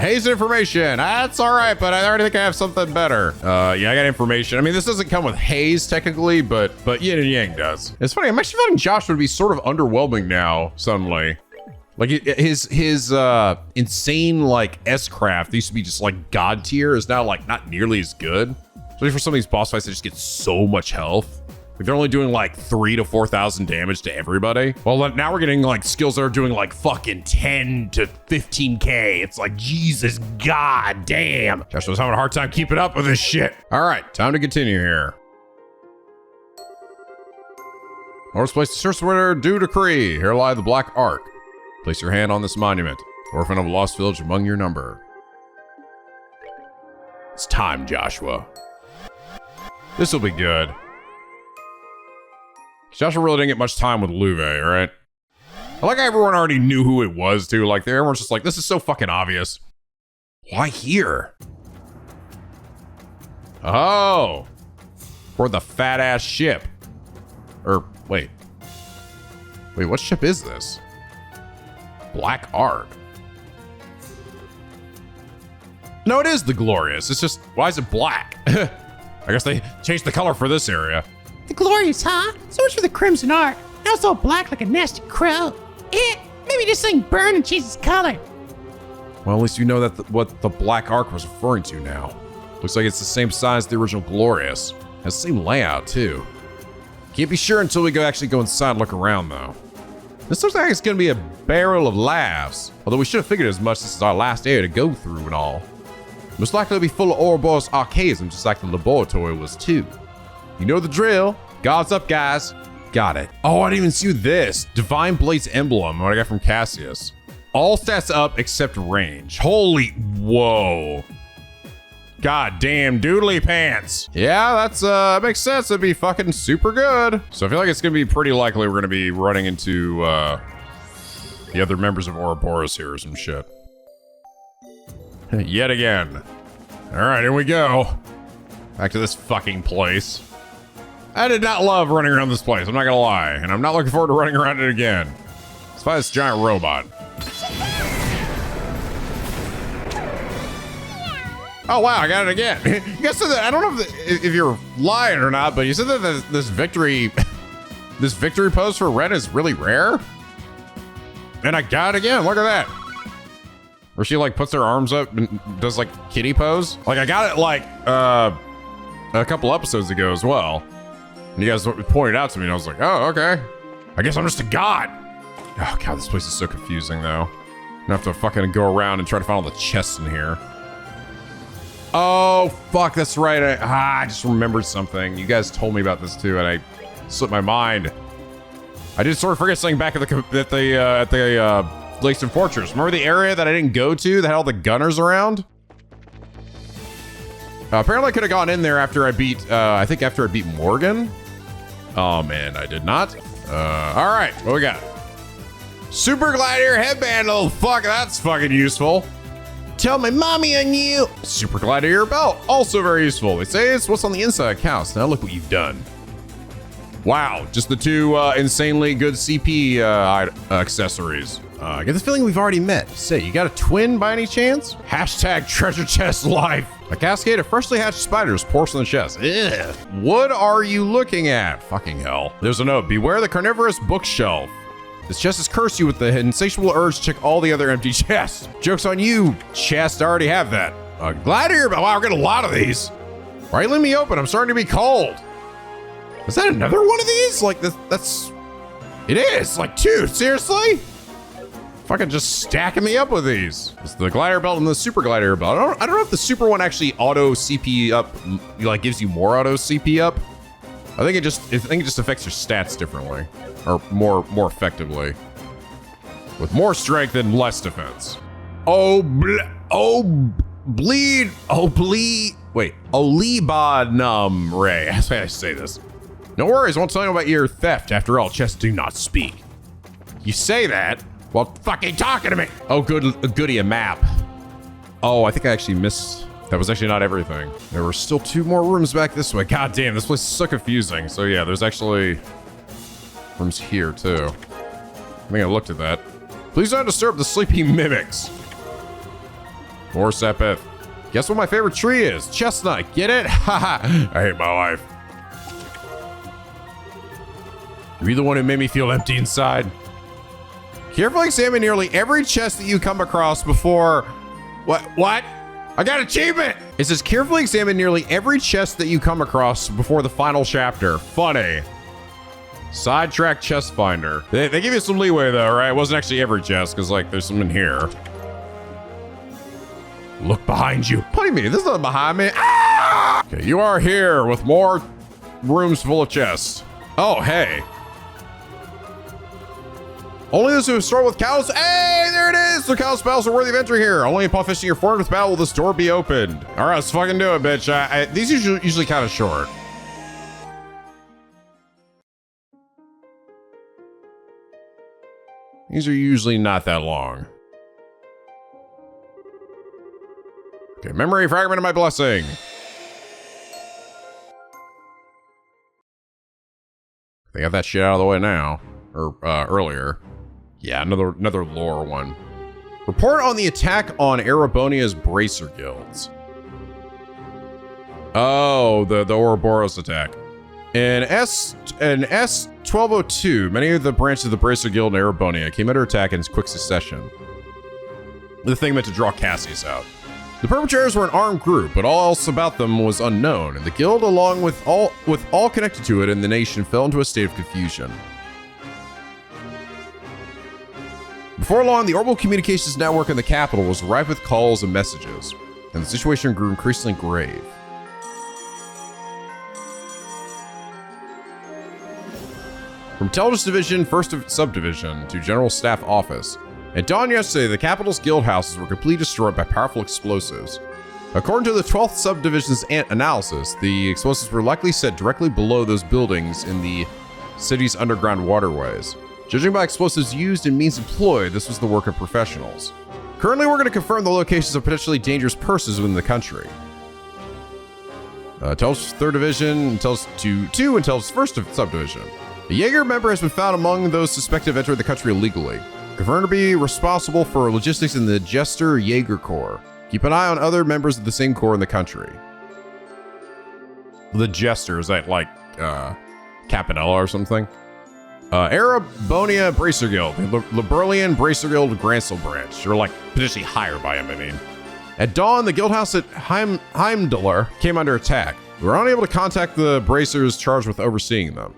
Hayes information. That's all right, but I already think I have something better. Yeah, I got information. I mean, this doesn't come with Hayes technically, but yin and yang does. It's funny. I'm actually finding Josh would be sort of underwhelming now suddenly. Like his insane like S-craft used to be just like god tier is now like not nearly as good. Especially for some of these boss fights that just get so much health. Like they're only doing like 3,000 to 4,000 damage to everybody. Well, now we're getting like skills that are doing like fucking 10 to 15K. It's like, Jesus, god damn. Josh was having a hard time keeping up with this shit. All right, time to continue here. North place to search where due decree. Here lie the Black Ark. Place your hand on this monument. Orphan of a lost village among your number. It's time, Joshua. This will be good. Joshua really didn't get much time with Louve, right? I like how everyone already knew who it was, too. Like, everyone's just like, this is so fucking obvious. Why here? Oh. For the fat-ass ship. Or, wait. Wait, what ship is this? Black Ark. No, it is the Glorious. It's just, why is it black? I guess they changed the color for this area. The Glorious, huh? So much for the Crimson Ark. Now it's all black like a nasty crow. Maybe this thing burned and changes color. Well, at least you know that what the Black Ark was referring to now. Looks like it's the same size as the original Glorious. Has the same layout, too. Can't be sure until we actually go inside and look around, though. This looks like it's gonna be a barrel of laughs. Although we should have figured as much. This is our last area to go through and all. Most likely to be full of Ouroboros archaism, just like the laboratory was, too. You know the drill. Guards up, guys. Got it. Oh, I didn't even see this. Divine Blade's emblem, what I got from Cassius. All stats up except range. Holy, whoa. God damn doodly pants. Yeah, that makes sense. It'd be fucking super good. So I feel like it's gonna be pretty likely we're gonna be running into the other members of Ouroboros here or some shit. Yet again. All right, here we go. Back to this fucking place. I did not love running around this place, I'm not gonna lie. And I'm not looking forward to running around it again. Let's find this giant robot. Oh wow, I got it again. You guys said that, I don't know if you're lying or not, but you said that this victory pose for Ren is really rare? And I got it again, look at that. Where she like puts her arms up and does like kitty pose. Like I got it like a couple episodes ago as well. And you guys pointed out to me and I was like, oh, okay. I guess I'm just a god. Oh god, this place is so confusing though. I'm gonna have to fucking go around and try to find all the chests in here. Oh, fuck, that's right. I just remembered something. You guys told me about this too and I slipped my mind. I did sort of forget something back at the Lakeston Fortress. Remember the area that I didn't go to that had all the gunners around? Apparently I could have gone in there after I beat, I think after I beat Morgan. Oh man, I did not. All right, what we got? Super Gladiator headband, oh fuck, that's fucking useful. Tell my mommy on you. Super Gladiator belt, also very useful. They say it's what's on the inside counts. Now look what you've done. Wow, just the two insanely good CP accessories. I get the feeling we've already met. Say, you got a twin by any chance? Hashtag treasure chest life. A cascade of freshly hatched spiders, porcelain chests. Ugh. What are you looking at? Fucking hell. There's a note. Beware the carnivorous bookshelf. This chest has cursed you with the insatiable urge to check all the other empty chests. Joke's on you, chest. I already have that. Gladiator, but wow, we're getting a lot of these. Why are you leaving me open? I'm starting to be cold. Is that another one of these? Like, that's... It is! Like, two, seriously? Fucking just stacking me up with these. It's the Gladiator belt and the Super Gladiator belt. I don't know if the Super one actually auto CP up, like, gives you more auto CP up. I think it just affects your stats differently. Or more effectively. With more strength and less defense. Wait, Olibanum Ray. That's how I say this. No worries, I won't tell you about your theft. After all, chests do not speak. You say that while fucking talking to me. Oh, goody, a map. Oh, I think I actually missed. That was actually not everything. There were still 2 more rooms back this way. God damn, this place is so confusing. So yeah, there's actually rooms here too. I think I looked at that. Please don't disturb the sleepy mimics. Or Sepeth. Guess what my favorite tree is? Chestnut, get it? Haha, I hate my life. You're the one who made me feel empty inside. Carefully examine nearly every chest that you come across before... What? I got achievement! It says carefully examine nearly every chest that you come across before the final chapter. Funny. Sidetrack chest finder. They give you some leeway though, right? It wasn't actually every chest, because like there's some in here. Look behind you. What do you mean? There's nothing behind me. Ah! Okay, you are here with more rooms full of chests. Oh, hey. Only those who have started with cows. Hey, there it is. The cow spells are worthy of entry here. Only upon finishing your 400th battle will this door be opened. All right, let's fucking do it, bitch. These are usually kind of short. These are usually not that long. Okay, memory fragment of my blessing. They got that shit out of the way now, or earlier. Yeah, another lore one. Report on the attack on Erebonia's Bracer Guilds. Oh, the Ouroboros attack. In S1202, many of the branches of the Bracer Guild in Erebonia came under attack in quick succession. The thing meant to draw Cassius out. The perpetrators were an armed group, but all else about them was unknown, and the guild, along with all connected to it in the nation, fell into a state of confusion. Before long, the orbital communications network in the capital was rife with calls and messages, and the situation grew increasingly grave. From Intelligence Division, 1st Subdivision, to General Staff Office. At dawn yesterday, the capital's guild houses were completely destroyed by powerful explosives. According to the 12th Subdivision's analysis, the explosives were likely set directly below those buildings in the city's underground waterways. Judging by explosives used and means employed, this was the work of professionals. Currently, we're going to confirm the locations of potentially dangerous persons within the country. Intelligence 3rd Division, Intelligence 2, Intelligence 1st Subdivision. A Jaeger member has been found among those suspected of entering the country illegally. Confirmed to be responsible for logistics in the Jester Jaeger Corps. Keep an eye on other members of the same corps in the country. The Jester, is that like Capanella or something? Erebonia Bracer Guild, the Liberalian Bracer Guild Grancel branch, or like potentially higher by him, I mean. At dawn, the guild house at Heimdallr came under attack. We were unable to contact the bracers charged with overseeing them.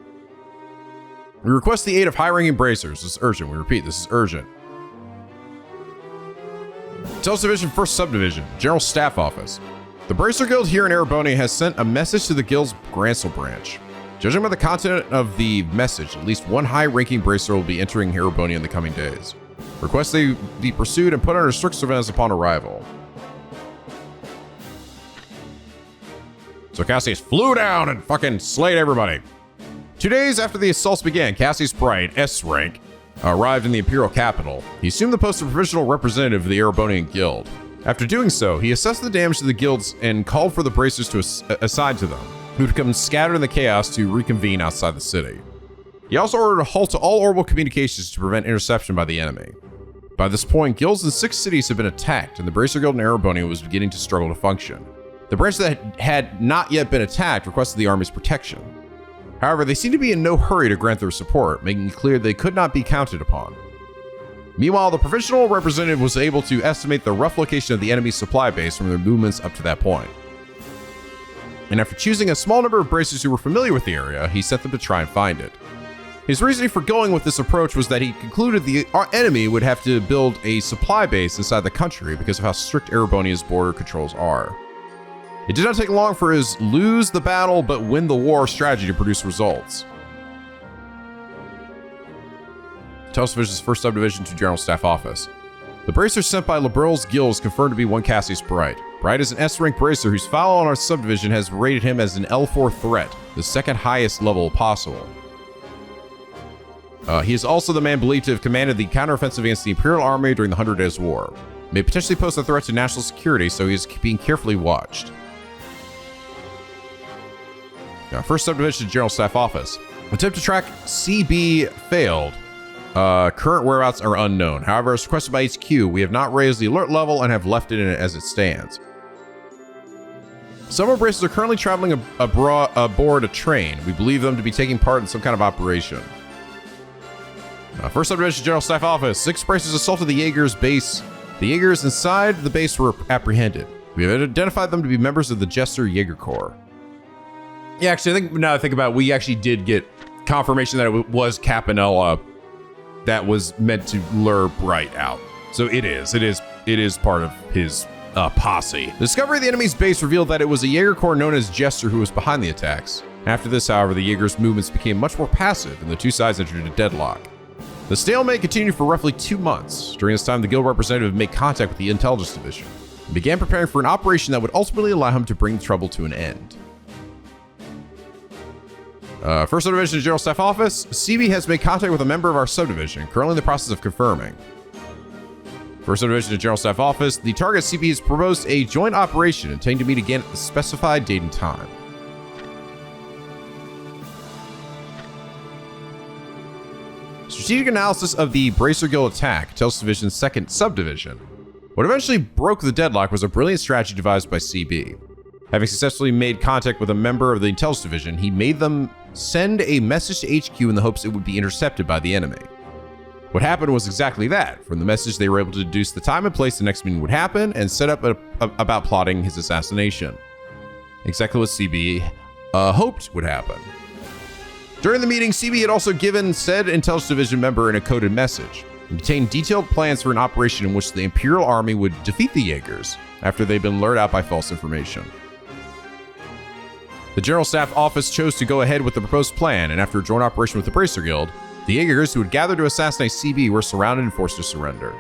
We request the aid of high-ranking bracers. This is urgent. We repeat, this is urgent. Intelligence Division, 1st Subdivision, General Staff Office. The Bracer Guild here in Erebonia has sent a message to the guild's Grancel branch. Judging by the content of the message, at least one high-ranking bracer will be entering Erebonia in the coming days. Request they be pursued and put under strict surveillance upon arrival. So Cassius flew down and fucking slayed everybody. 2 days after the assaults began, Cassius Bright, S rank, arrived in the Imperial capital. He assumed the post of provisional representative of the Erebonian Guild. After doing so, he assessed the damage to the guilds and called for the bracers to aside to them, who had become scattered in the chaos to reconvene outside the city. He also ordered a halt to all orbital communications to prevent interception by the enemy. By this point, guilds in 6 cities had been attacked, and the Bracer Guild in Erebonia was beginning to struggle to function. The branch that had not yet been attacked requested the army's protection. However, they seemed to be in no hurry to grant their support, making it clear they could not be counted upon. Meanwhile, the provisional representative was able to estimate the rough location of the enemy's supply base from their movements up to that point. And after choosing a small number of bracers who were familiar with the area, he sent them to try and find it. His reasoning for going with this approach was that he concluded the enemy would have to build a supply base inside the country because of how strict Erebonia's border controls are. It did not take long for his lose the battle but win the war strategy to produce results. Intelligence Division's 1st Subdivision to General Staff Office. The bracer sent by Liberal's Guild is confirmed to be one Cassius Bright. Bright is an S-rank bracer whose file on our subdivision has rated him as an L4 threat, the second highest level possible. He is also the man believed to have commanded the counteroffensive against the Imperial Army during the 100 Days War. May potentially pose a threat to national security, so he is being carefully watched. Now, 1st Subdivision General Staff Office. Attempt to track CB failed. Current whereabouts are unknown. However, as requested by HQ, we have not raised the alert level and have left it in it as it stands. Some of our bracers are currently traveling aboard a train. We believe them to be taking part in some kind of operation. First Subdivision General Staff Office. 6 bracers assaulted the Jaeger's base. The Jaegers inside the base were apprehended. We have identified them to be members of the Jester Jaeger Corps. Yeah, actually, I think now I think about it, we actually did get confirmation that it was Capanella that was meant to lure Bright out. So it is part of his posse. The discovery of the enemy's base revealed that it was a Jaeger Corps known as Jester who was behind the attacks. After this, however, the Jaegers' movements became much more passive and the two sides entered into deadlock. The stalemate continued for roughly 2 months. During this time, the guild representative made contact with the intelligence division and began preparing for an operation that would ultimately allow him to bring the trouble to an end. First Subdivision General Staff Office. CB has made contact with a member of our subdivision, currently in the process of confirming. First Subdivision General Staff Office. The target CB has proposed a joint operation intending to meet again at the specified date and time. Strategic analysis of the Bracer Guild attack, Intelligence Division's 2nd Subdivision. What eventually broke the deadlock was a brilliant strategy devised by CB. Having successfully made contact with a member of the Intelligence Division, he made them send a message to HQ in the hopes it would be intercepted by the enemy. What happened was exactly that. From the message, they were able to deduce the time and place the next meeting would happen and set up about plotting his assassination. Exactly what CB hoped would happen. During the meeting, CB had also given said Intelligence Division member an encoded message. It contained detailed plans for an operation in which the Imperial Army would defeat the Jaegers after they'd been lured out by false information. The General Staff Office chose to go ahead with the proposed plan, and after a joint operation with the Bracer Guild, the Jaegers who had gathered to assassinate CB were surrounded and forced to surrender.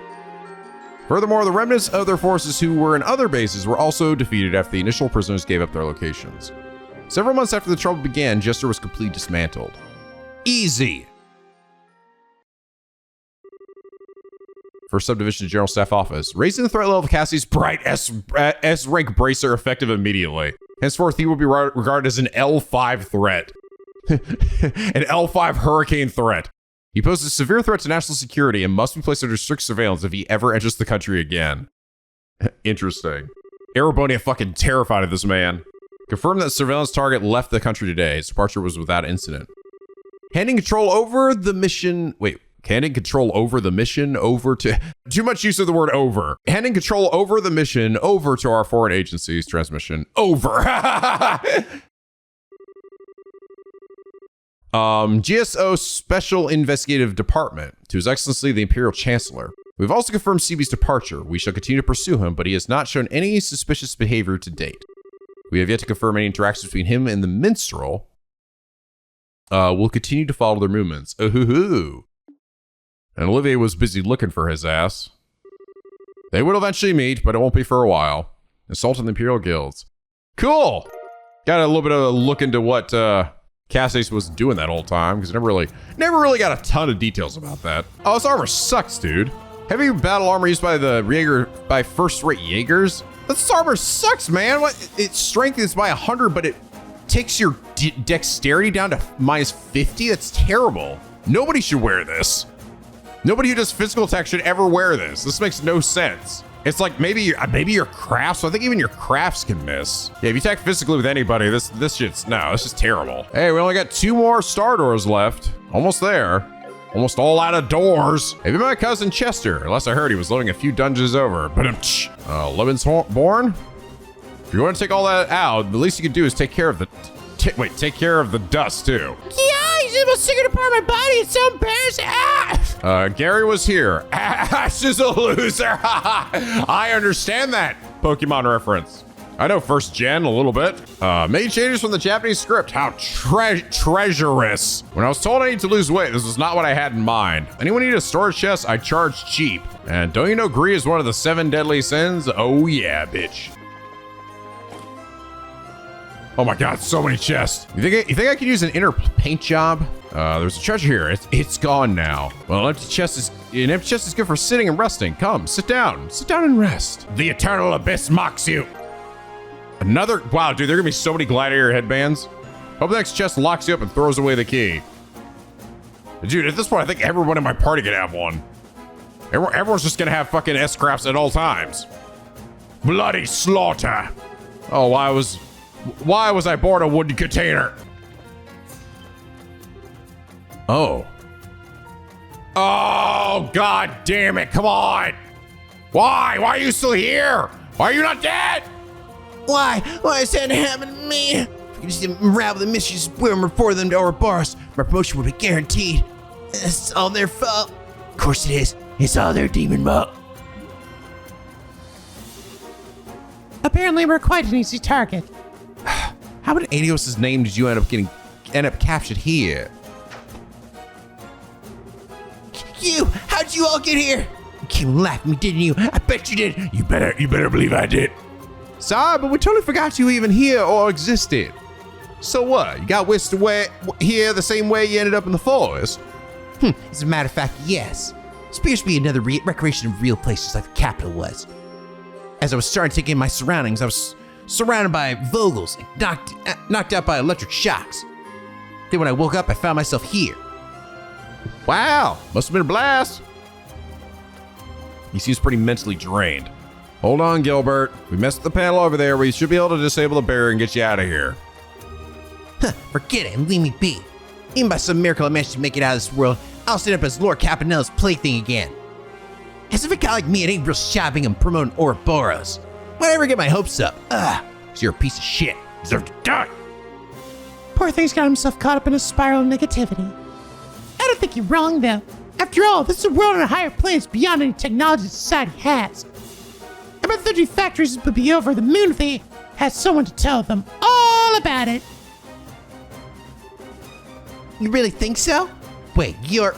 Furthermore, the remnants of their forces who were in other bases were also defeated after the initial prisoners gave up their locations. Several months after the trouble began, Jester was completely dismantled. Easy! First Subdivision General Staff Office. Raising the threat level of Cassie's Bright S-rank Bracer effective immediately. Henceforth, he will be regarded as an L5 threat. An L5 hurricane threat. He poses a severe threat to national security and must be placed under strict surveillance if he ever enters the country again. Interesting. Erebonian fucking terrified of this man. Confirmed that the surveillance target left the country today. His departure was without incident. Handing control over the mission... Wait. Handing control over the mission over to... Too much use of the word over. Handing control over the mission over to our foreign agencies. Transmission over. GSO Special Investigative Department. To His Excellency the Imperial Chancellor. We've also confirmed CB's departure. We shall continue to pursue him, but he has not shown any suspicious behavior to date. We have yet to confirm any interactions between him and the minstrel. We'll continue to follow their movements. Ooh-hoo-hoo. And Olivier was busy looking for his ass. They will eventually meet, but it won't be for a while. Assault on the Imperial Guilds. Cool! Got a little bit of a look into what Cassius was doing that whole time, because never really got a ton of details about that. Oh, this armor sucks, dude. Heavy battle armor used by the by first-rate Jaegers. This armor sucks, man. What? Its strength is by 100, but it takes your dexterity down to minus 50. That's terrible. Nobody should wear this. Nobody who does physical attack should ever wear this. This makes no sense. It's like maybe your crafts. So I think even your crafts can miss. Yeah, if you attack physically with anybody, this shit's this is terrible. Hey, we only got 2 more star doors left. Almost there. Almost all out of doors. Have you met my cousin Chester? Unless I heard he was loading a few dungeons over. But Lebensborn? If you want to take all that out, the least you can do is take care of the take care of the dust too. Yeah, he's almost sticking apart my body. It's so embarrassing. Ah! Gary was here. Ash is a loser. I understand that. Pokemon reference. I know first gen a little bit. Made changes from the Japanese script. How treacherous. When I was told I need to lose weight, this was not what I had in mind. Anyone need a storage chest? I charge cheap. And don't you know greed is one of the 7 deadly sins? Oh yeah, bitch. Oh my God, so many chests. You think I could use an inner paint job? There's a treasure here. It's gone now. Well, an empty chest is good for sitting and resting. Come, sit down. Sit down and rest. The eternal abyss mocks you. Another, wow, dude, there are gonna be so many gladiator headbands. Hope the next chest locks you up and throws away the key. Dude, at this point, I think everyone in my party could have one. Everyone's just gonna have fucking S-crafts at all times. Bloody slaughter. Oh, why was I born a wooden container? Oh. Oh, god damn it. Come on. Why? Why are you still here? Why are you not dead? Why? Why is that happening to me? If I could just unravel the mysteries and report them to Ouroboros, my promotion would be guaranteed. It's all their fault. Of course it is. It's all their demon fault. Apparently we're quite an easy target. How many Adios' name did you end up captured here? You! How'd you all get here? You came and laughed at me, didn't you? I bet you did. You better believe I did. Sorry, but we totally forgot you even here or existed. So what? You got whisked away here the same way you ended up in the forest? As a matter of fact, yes. This appears to be another recreation of real places like the capital was. As I was starting to take in my surroundings, I was surrounded by Vogels and knocked out by electric shocks. Then when I woke up, I found myself here. Wow, must have been a blast. He seems pretty mentally drained. Hold on, Gilbert. We messed with the panel over there. We should be able to disable the barrier and get you out of here. Forget it and leave me be. Even by some miracle I managed to make it out of this world, I'll stand up as Lord Campanella's plaything again. As if a guy like me, it ain't real shopping and promoting Ouroboros. Why'd I ever get my hopes up? Cause you're a piece of shit. You deserve to die. Poor thing's got himself caught up in a spiral of negativity. I don't think you're wrong, though. After all, this is a world on a higher plane beyond any technology society has. About 30 factories would be over the moon if they had someone to tell them all about it. You really think so? Wait, you're...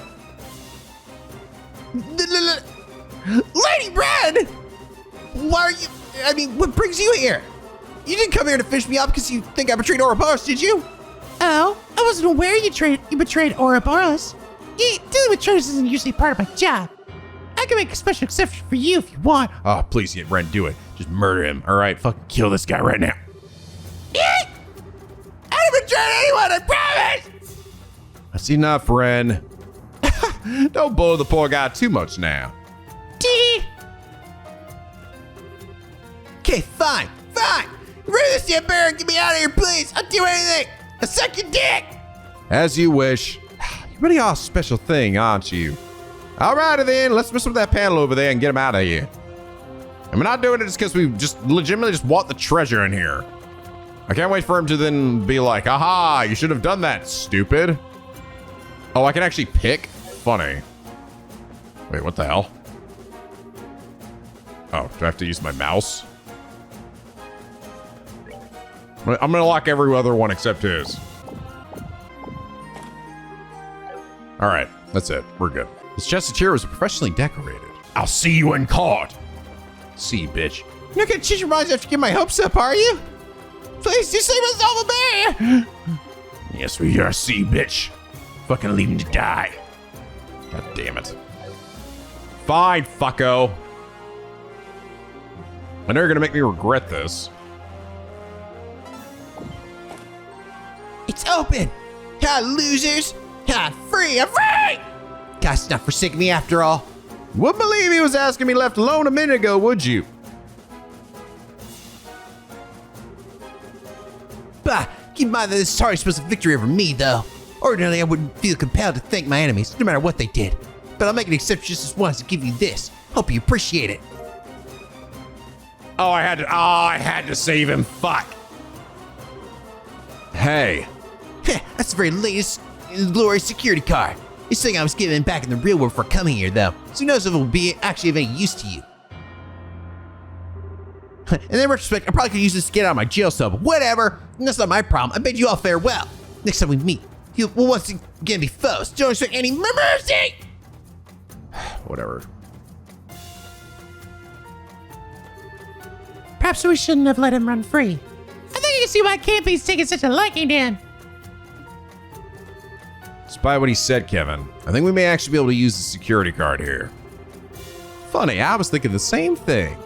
Lady Red! Why are you... I mean, what brings you here? You didn't come here to fish me up because you think I betrayed Ouroboros, did you? Oh, I wasn't aware you betrayed Ouroboros. Dealing with traitors isn't usually part of my job. I can make a special exception for you if you want. Oh, please, Ren, do it. Just murder him, all right? Fucking kill this guy right now. I didn't betray anyone, I promise! That's enough, Ren. Don't bully the poor guy too much now. Okay, fine. Rid of this damn bear and get me out of here, please. I'll do anything. I'll suck your dick. As you wish. You really are a special thing, aren't you? Alrighty then, let's mess with that panel over there and get him out of here. And we're not doing it just because we just legitimately just want the treasure in here. I can't wait for him to then be like, aha, you should have done that, stupid. Oh, I can actually pick? Funny. Wait, what the hell? Oh, do I have to use my mouse? I'm gonna lock every other one except his. All right, that's it. We're good. This chest of chair was professionally decorated. I'll see you in court. See, bitch. You're not gonna change your minds after you get my hopes up, are you? Please, do save us all the bear. Yes, we are. See, bitch. Fucking leave him to die. God damn it. Fine, fucko. I know you're gonna make me regret this. It's open. Ha, losers. Ha, free. I'm free. God's not forsaking me after all. You wouldn't believe he was asking me left alone a minute ago, would you? Bah, keep in mind that this is already supposed to be victory over me, though. Ordinarily, I wouldn't feel compelled to thank my enemies, no matter what they did. But I'll make an exception just this once to give you this. Hope you appreciate it. Oh, I had to save him. Fuck. Hey. That's the very latest glorious security card. This thing I was given back in the real world for coming here, though. So who knows if it will be actually of any use to you. In retrospect, I probably could use this to get out of my jail cell, but whatever. That's not my problem. I bid you all farewell. Next time we meet, we'll once again be foes. Don't expect any mercy! Whatever. Perhaps we shouldn't have let him run free. I think you can see why Campy's taking such a liking to him. Despite what he said, Kevin, I think we may actually be able to use the security card here. Funny, I was thinking the same thing.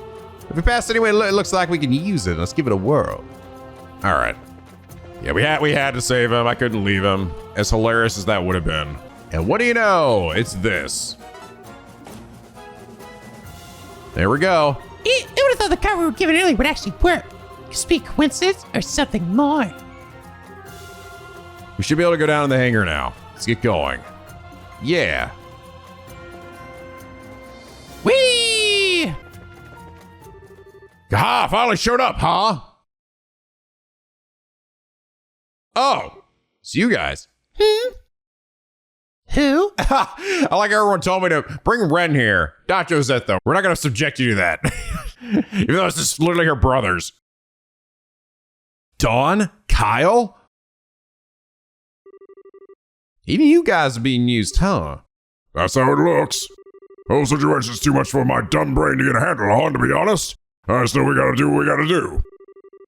If we pass anyway, it looks like we can use it. Let's give it a whirl. All right. Yeah, we had to save him. I couldn't leave him. As hilarious as that would have been. And what do you know? It's this. There we go. I would have thought the card we were given earlier would actually work. Could it be coincidence or something more? We should be able to go down in the hangar now. Let's get going. Yeah. Ha! Finally showed up, huh? Oh, it's you guys. Who? I like everyone told me to bring Ren here. Not Josette, though. We're not going to subject you to that. Even though it's just literally her brothers. Dawn? Kyle? Even you guys are being used, huh? That's how it looks. Whole situation's too much for my dumb brain to get a handle on, to be honest. I just know we gotta do what we gotta do.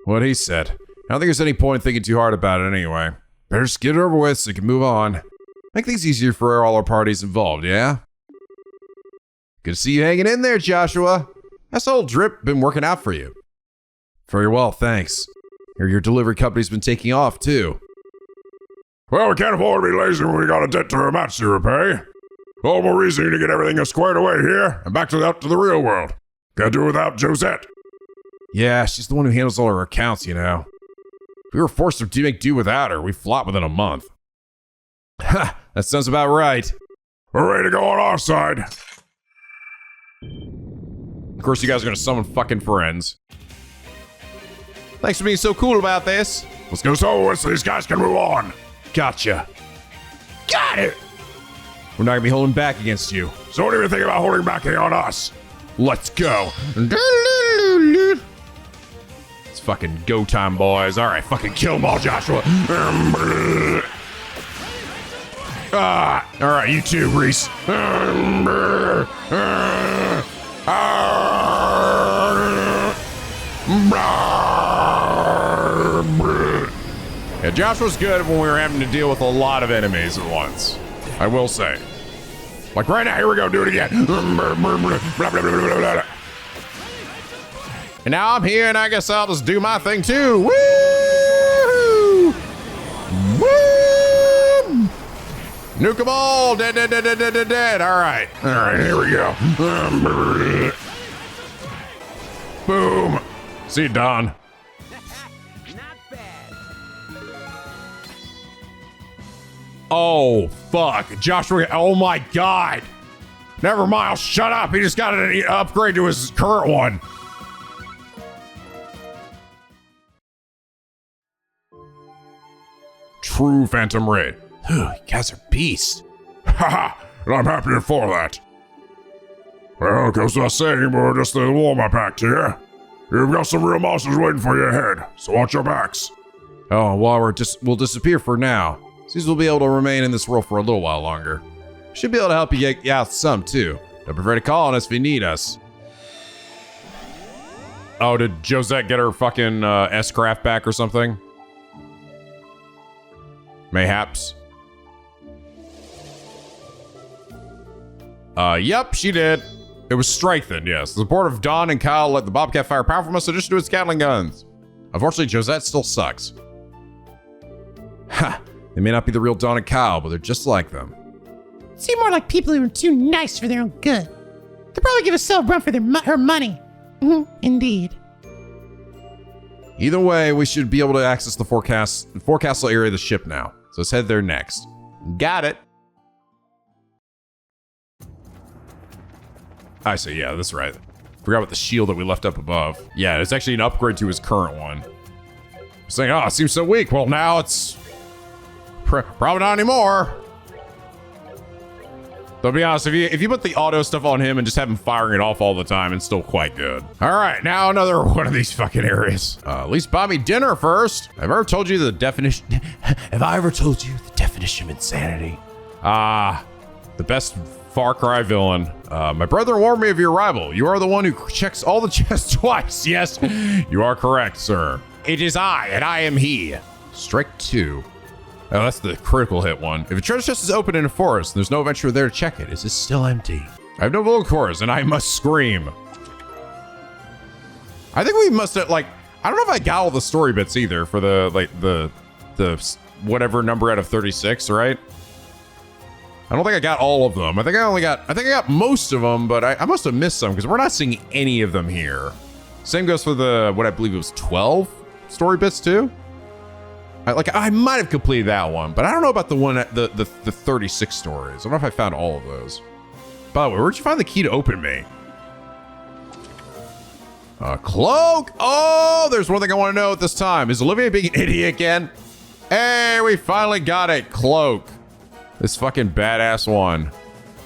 What he said. I don't think there's any point in thinking too hard about it anyway. Better just get it over with so we can move on. Make things easier for all our parties involved, yeah? Good to see you hanging in there, Joshua. How's the whole drip been working out for you? Very well, thanks. Hear your delivery company's been taking off, too. Well, we can't afford to be lazy when we got a debt to a match to repay. All more reason to get everything squared away here and back out to the real world. Can't do it without Josette. Yeah, she's the one who handles all our accounts, you know. If we were forced to make do without her, we'd flop within a month. Ha! That sounds about right. We're ready to go on our side. Of course, you guys are gonna summon fucking friends. Thanks for being so cool about this. Let's go so these guys can move on. Gotcha. Got it! We're not gonna be holding back against you. So what do you think about holding back on us? Let's go. It's fucking go time, boys. All right, fucking kill them all, Joshua. All right, you too, Reese. Yeah, Josh was good when we were having to deal with a lot of enemies at once. I will say. Like right now, here we go, do it again. And now I'm here, and I guess I'll just do my thing too. Woo! Woo! Nuke them all! Dead, dead, dead, dead, dead, dead, dead. All right, Here we go. boom. See you, Don. Oh, fuck. Joshua, oh my God. Never mind, I'll shut up. He just got an upgrade to his current one. True Phantom Ray. You guys are beasts. Haha, and I'm happy for that. Well, goes without saying, we're just the warm-up act here. You've got some real monsters waiting for you ahead, so watch your backs. Oh, well, we'll disappear for now. Seems we'll be able to remain in this world for a little while longer. Should be able to help you get out some, too. Don't be afraid to call on us if you need us. Oh, did Josette get her fucking S-Craft back or something? Mayhaps. Yep, she did. It was strengthened, yes. The support of Dawn and Kyle let the Bobcat fire powerful most addition to its Gatling guns. Unfortunately, Josette still sucks. Ha! They may not be the real Dawn and Kyle, but they're just like them. Seem more like people who are too nice for their own good. They'll probably give us a run for her money. Indeed. Either way, we should be able to access the forecastle area of the ship now. So let's head there next. Got it. I see, yeah, that's right. Forgot about the shield that we left up above. Yeah, it's actually an upgrade to his current one. Saying, oh, it seems so weak. Well, now it's probably not anymore. But to be honest, if you put the auto stuff on him and just have him firing it off all the time, it's still quite good. All right, now another one of these fucking areas. At least buy me dinner first. Have I ever told you the definition? Have I ever told you the definition of insanity? The best Far Cry villain. My brother warned me of your arrival. You are the one who checks all the chests twice. Yes, you are correct, sir. It is I, and I am he. Strike 2. Oh, that's the critical hit one. If a treasure chest is open in a forest and there's no adventurer there to check it, is it still empty? I have no vocal cords, and I must scream. I think we must have, like, I don't know if I got all the story bits either for the whatever number out of 36, right? I don't think I got all of them. I think I got most of them, but I must have missed some because we're not seeing any of them here. Same goes for the, what I believe it was 12 story bits too. I might have completed that one, but I don't know about the one, the 36 stories. I don't know if I found all of those. By the way, where'd you find the key to open me? Cloak. Oh, there's one thing I want to know at this time. Is Olivia being an idiot again? Hey, we finally got it. Cloak. This fucking badass one.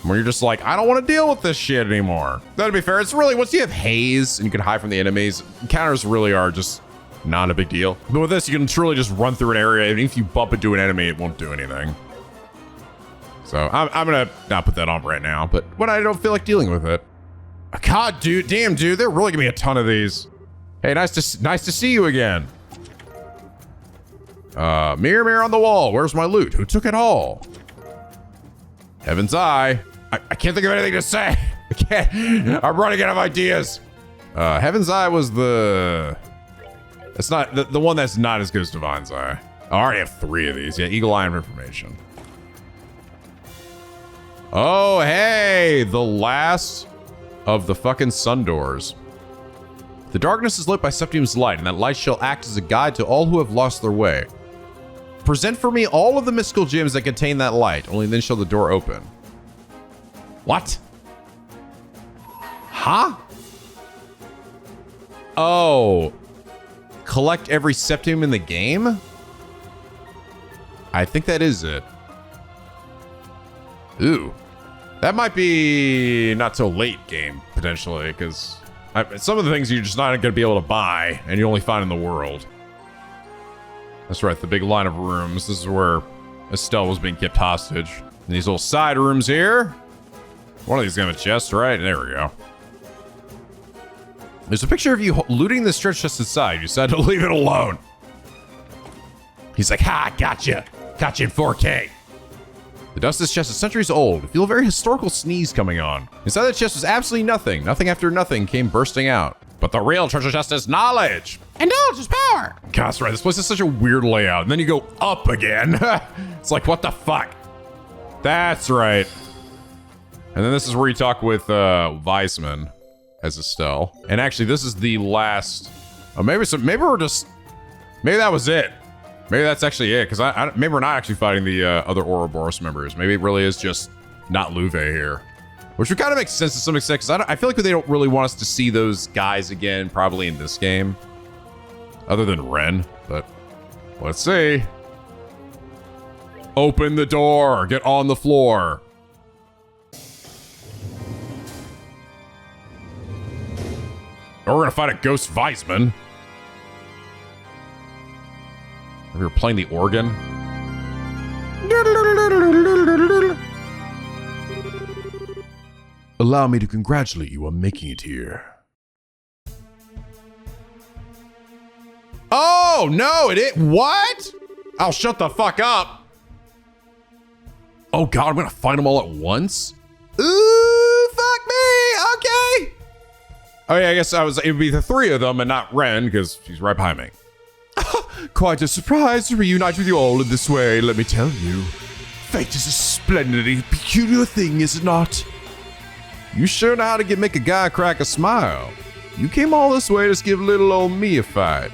Where you're just like, I don't want to deal with this shit anymore. That'd be fair. It's really, once you have haze and you can hide from the enemies, encounters really are just not a big deal. But with this, you can truly just run through an area, and if you bump into an enemy, it won't do anything. So I'm gonna not put that on right now, but when I don't feel like dealing with it. God, dude, damn, dude, they're really giving me a ton of these. Hey, nice to see you again. Mirror, mirror on the wall. Where's my loot? Who took it all? Heaven's Eye. I can't think of anything to say. I can't. I'm running out of ideas. Heaven's Eye was the... It's not the one that's not as good as Divine's Eye. I already have 3 of these. Yeah, Eagle Eye of Information. Oh, hey, the last of the fucking sun doors. The darkness is lit by Septium's light, and that light shall act as a guide to all who have lost their way. Present for me all of the mystical gems that contain that light. Only then shall the door open. What? Huh? Oh. Collect every Septium in the game? I think that is it. Ooh. That might be not so late game, potentially, because some of the things you're just not going to be able to buy, and you only find in the world. That's right, the big line of rooms. This is where Estelle was being kept hostage. And these little side rooms here. One of these got a chest, right? There we go. There's a picture of you looting the stretch chest inside. You decided to leave it alone. He's like, ha, gotcha. Gotcha in 4K. The dust of this chest is centuries old. I feel a very historical sneeze coming on. Inside the chest was absolutely nothing. Nothing after nothing came bursting out. But the real treasure chest is knowledge. And knowledge is power. God, that's right. This place is such a weird layout. And then you go up again. It's like, what the fuck? That's right. And then this is where you talk with Weisman as Estelle. And actually, this is the last. Oh, maybe that was it. Maybe that's actually it, because maybe we're not actually fighting the other Ouroboros members. Maybe it really is just not Louve here. Which would kind of make sense to some extent, because I feel like they don't really want us to see those guys again, probably in this game. Other than Ren, but let's see. Open the door, get on the floor. Or we're gonna fight a ghost Weisman. We were playing the organ. Allow me to congratulate you on making it here. Oh, no, what? Oh, shut the fuck up. Oh, God, I'm gonna find them all at once? Ooh, fuck me, okay. Oh, yeah, I guess it would be the 3 of them and not Ren, because she's right behind me. Quite a surprise to reunite with you all in this way, let me tell you. Fate is a splendidly peculiar thing, is it not? You sure know how to make a guy crack a smile. You came all this way to give little old me a fight.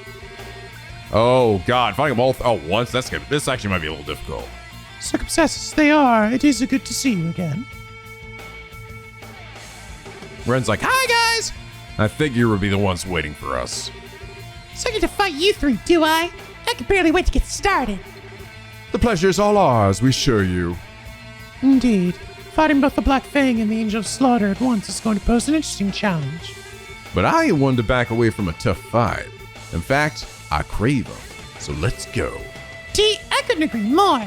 Oh, God, finding them all once, that's good. This actually might be a little difficult. Circumstances they are, it is good to see you again. Ren's like, hi, guys! I think you would be the ones waiting for us. So I get to fight you 3, do I? I can barely wait to get started. The pleasure is all ours, we assure you. Indeed. Fighting both the Black Fang and the Angel of Slaughter at once is going to pose an interesting challenge. But I ain't one to back away from a tough fight. In fact, I crave them. So let's go. I couldn't agree more.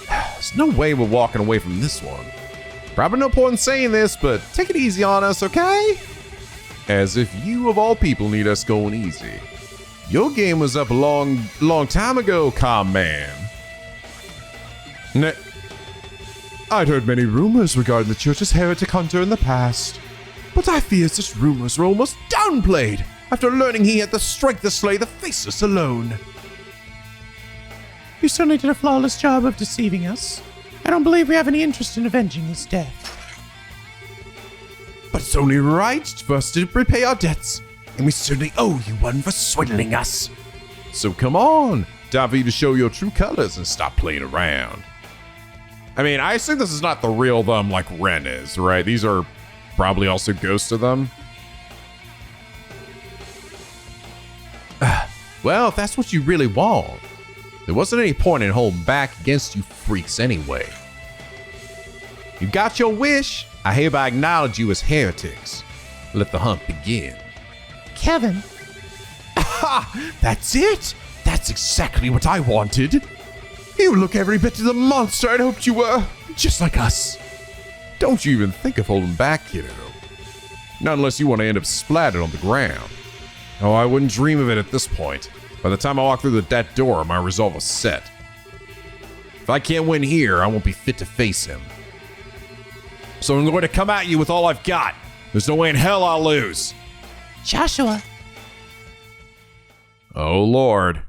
There's no way we're walking away from this one. Probably no point in saying this, but take it easy on us, okay? As if you of all people need us going easy. Your game was up a long time ago, calm man. I'd heard many rumors regarding the church's heretic hunter in the past, but I fear such rumors were almost downplayed after learning he had the strength to slay the Faceless alone. You certainly did a flawless job of deceiving us. I don't believe we have any interest in avenging his death. But it's only right for us to repay our debts, and we certainly owe you one for swindling us. So come on, time for you to show your true colors and stop playing around. I mean, I assume this is not the real them like Ren is, right? These are probably also ghosts of them. Well, if that's what you really want, there wasn't any point in holding back against you freaks anyway. You got your wish. I hereby acknowledge you as heretics. Let the hunt begin. Kevin. Ha! That's it! That's exactly what I wanted. You look every bit of the monster I'd hoped you were. Just like us. Don't you even think of holding back, kiddo. Not unless you want to end up splattered on the ground. Oh, I wouldn't dream of it at this point. By the time I walk through that door, my resolve is set. If I can't win here, I won't be fit to face him. So I'm going to come at you with all I've got. There's no way in hell I'll lose. Joshua. Oh, Lord.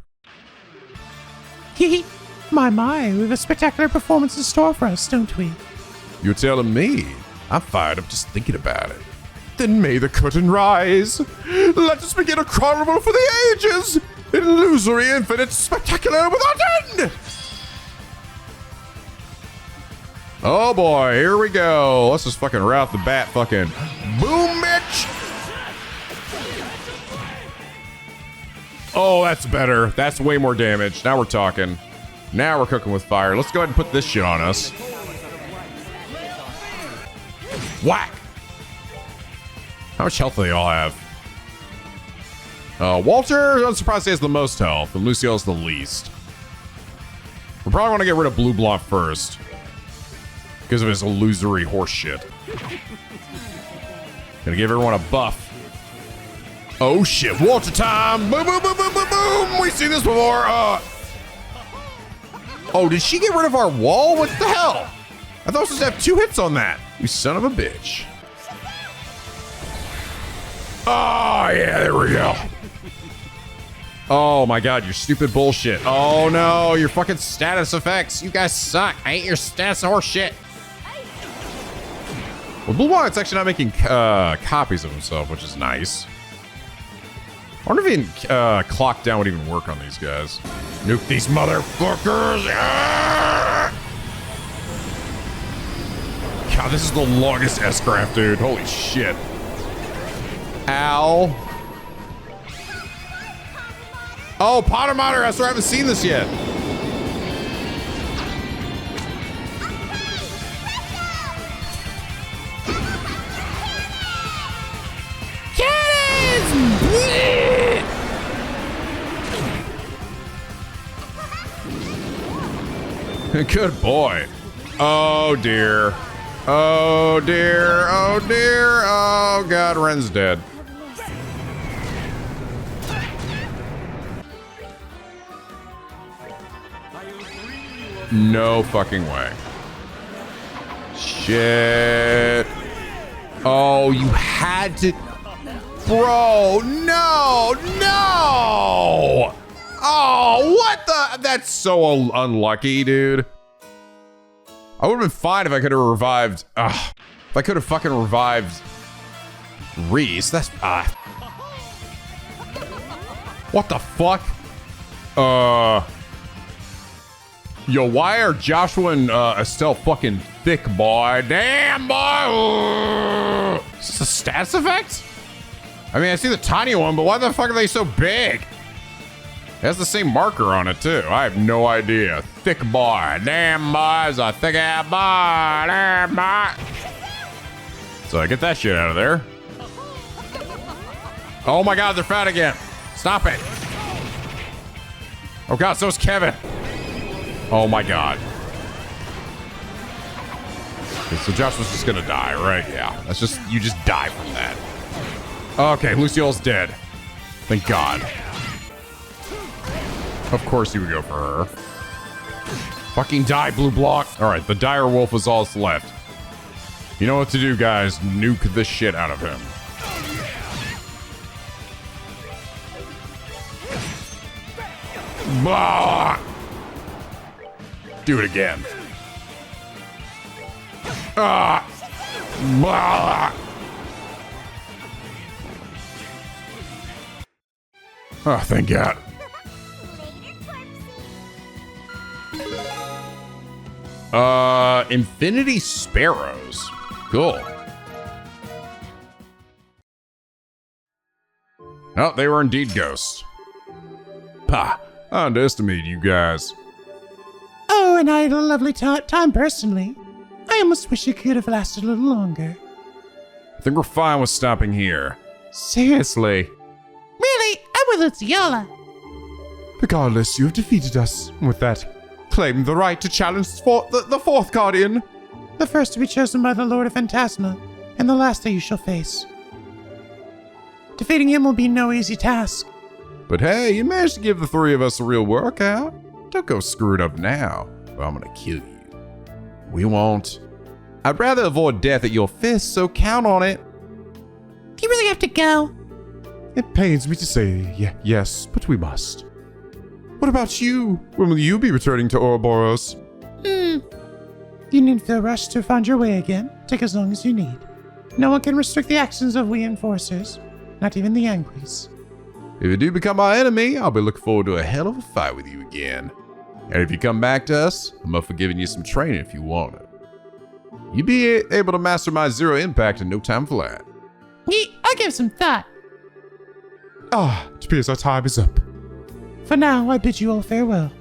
Hee. My, we have a spectacular performance in store for us, don't we? You're telling me? I'm fired up just thinking about it. Then may the curtain rise. Let us begin a carnival for the ages. Illusory, infinite, spectacular, without end. Oh boy, here we go. Let's just fucking right off the bat fucking boom, bitch. Oh, that's better. That's way more damage. Now we're talking. Now we're cooking with fire. Let's go ahead and put this shit on us. Whack. How much health do they all have? Walter, I'm surprised he has the most health, and Lucio's the least. We probably want to get rid of Blue Blanc first. Because of his illusory horse shit. Gonna give everyone a buff. Oh shit, Walter time! Boom, boom, boom, boom, boom, boom! We've seen this before! Oh, did she get rid of our wall? What the hell? I thought I was supposed to have 2 hits on that. You son of a bitch. Oh, yeah, there we go. Oh my god, your stupid bullshit. Oh no, your fucking status effects. You guys suck. I hate your status horse shit. Well, Blue Blanc, it's actually not making copies of himself, which is nice. I wonder if even clock down would even work on these guys. Nuke these motherfuckers! Ah! God, this is the longest S-craft, dude. Holy shit. Ow. Oh, Potter Modder, I haven't seen this yet. Good boy. Oh dear. Oh dear. Oh dear. Oh god, Ren's dead. No fucking way. Shit. Oh, you had to. Bro, no, no. Oh, what the? That's so unlucky, dude. I would have been fine if I could have revived. If I could have fucking revived Reese. That's. What the fuck? Yo, why are Joshua and Estelle fucking thick, boy? Damn, boy. Is this a status effect? I mean, I see the tiny one, but why the fuck are they so big? It has the same marker on it, too. I have no idea. Thick boy. Damn, boy. It's a thick ass boy. Damn, boy. So I get that shit out of there. Oh my god, they're fat again. Stop it. Oh god, so is Kevin. Oh my god. Okay, so Josh was just gonna die, right? Yeah. That's just, you just die from that. Okay, Lucille's dead. Thank god. Of course you would go for her. Fucking die, Blue Block. Alright, the dire wolf is all that's left. You know what to do, guys. Nuke the shit out of him. Blah! Do it again. Blah! Oh, thank God. Infinity Sparrows. Cool. Oh, they were indeed ghosts. Pah, I underestimated you guys. Oh, and I had a lovely time personally. I almost wish it could have lasted a little longer. I think we're fine with stopping here. Seriously. Really? I'm with Luciola. Regardless, you have defeated us. With that, claim the right to challenge the fourth guardian. The first to be chosen by the Lord of Phantasma, and the last that you shall face. Defeating him will be no easy task. But hey, you managed to give the three of us a real workout. Don't go screw it up now, or I'm gonna kill you. We won't. I'd rather avoid death at your fists, so count on it. Do you really have to go? It pains me to say yes, but we must. What about you? When will you be returning to Ouroboros? You needn't feel rushed to find your way again. Take as long as you need. No one can restrict the actions of we enforcers, not even the Anguis. If you do become our enemy, I'll be looking forward to a hell of a fight with you again. And if you come back to us, I'm up for giving you some training if you want it. You'd be able to master my zero impact in no time flat. I'll give some thought. It appears our time is up. For now, I bid you all farewell.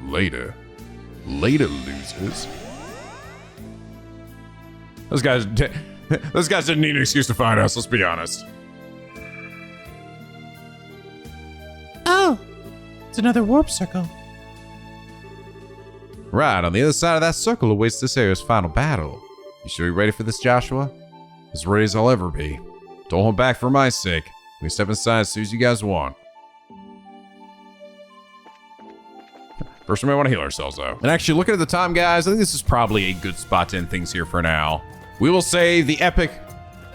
Later. Later, losers. Those guys didn't need an excuse to find us, let's be honest. Oh, it's another warp circle. Right, on the other side of that circle awaits this area's final battle. You sure you're ready for this, Joshua? As ready as I'll ever be. Don't hold back for my sake. We can step inside as soon as you guys want. First, we may want to heal ourselves, though. And actually, looking at the time, guys, I think this is probably a good spot to end things here for now. We will save the epic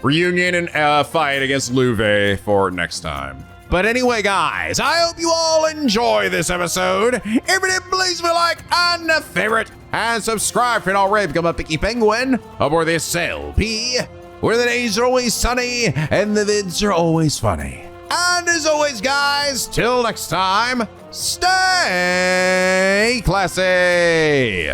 Reunion and fight against Louve for next time. But anyway, guys, I hope you all enjoy this episode. If you did, please be like and a favorite and subscribe if you're not already become a picky penguin aboard this LP, where the days are always sunny and the vids are always funny. And as always, guys, till next time, stay classy.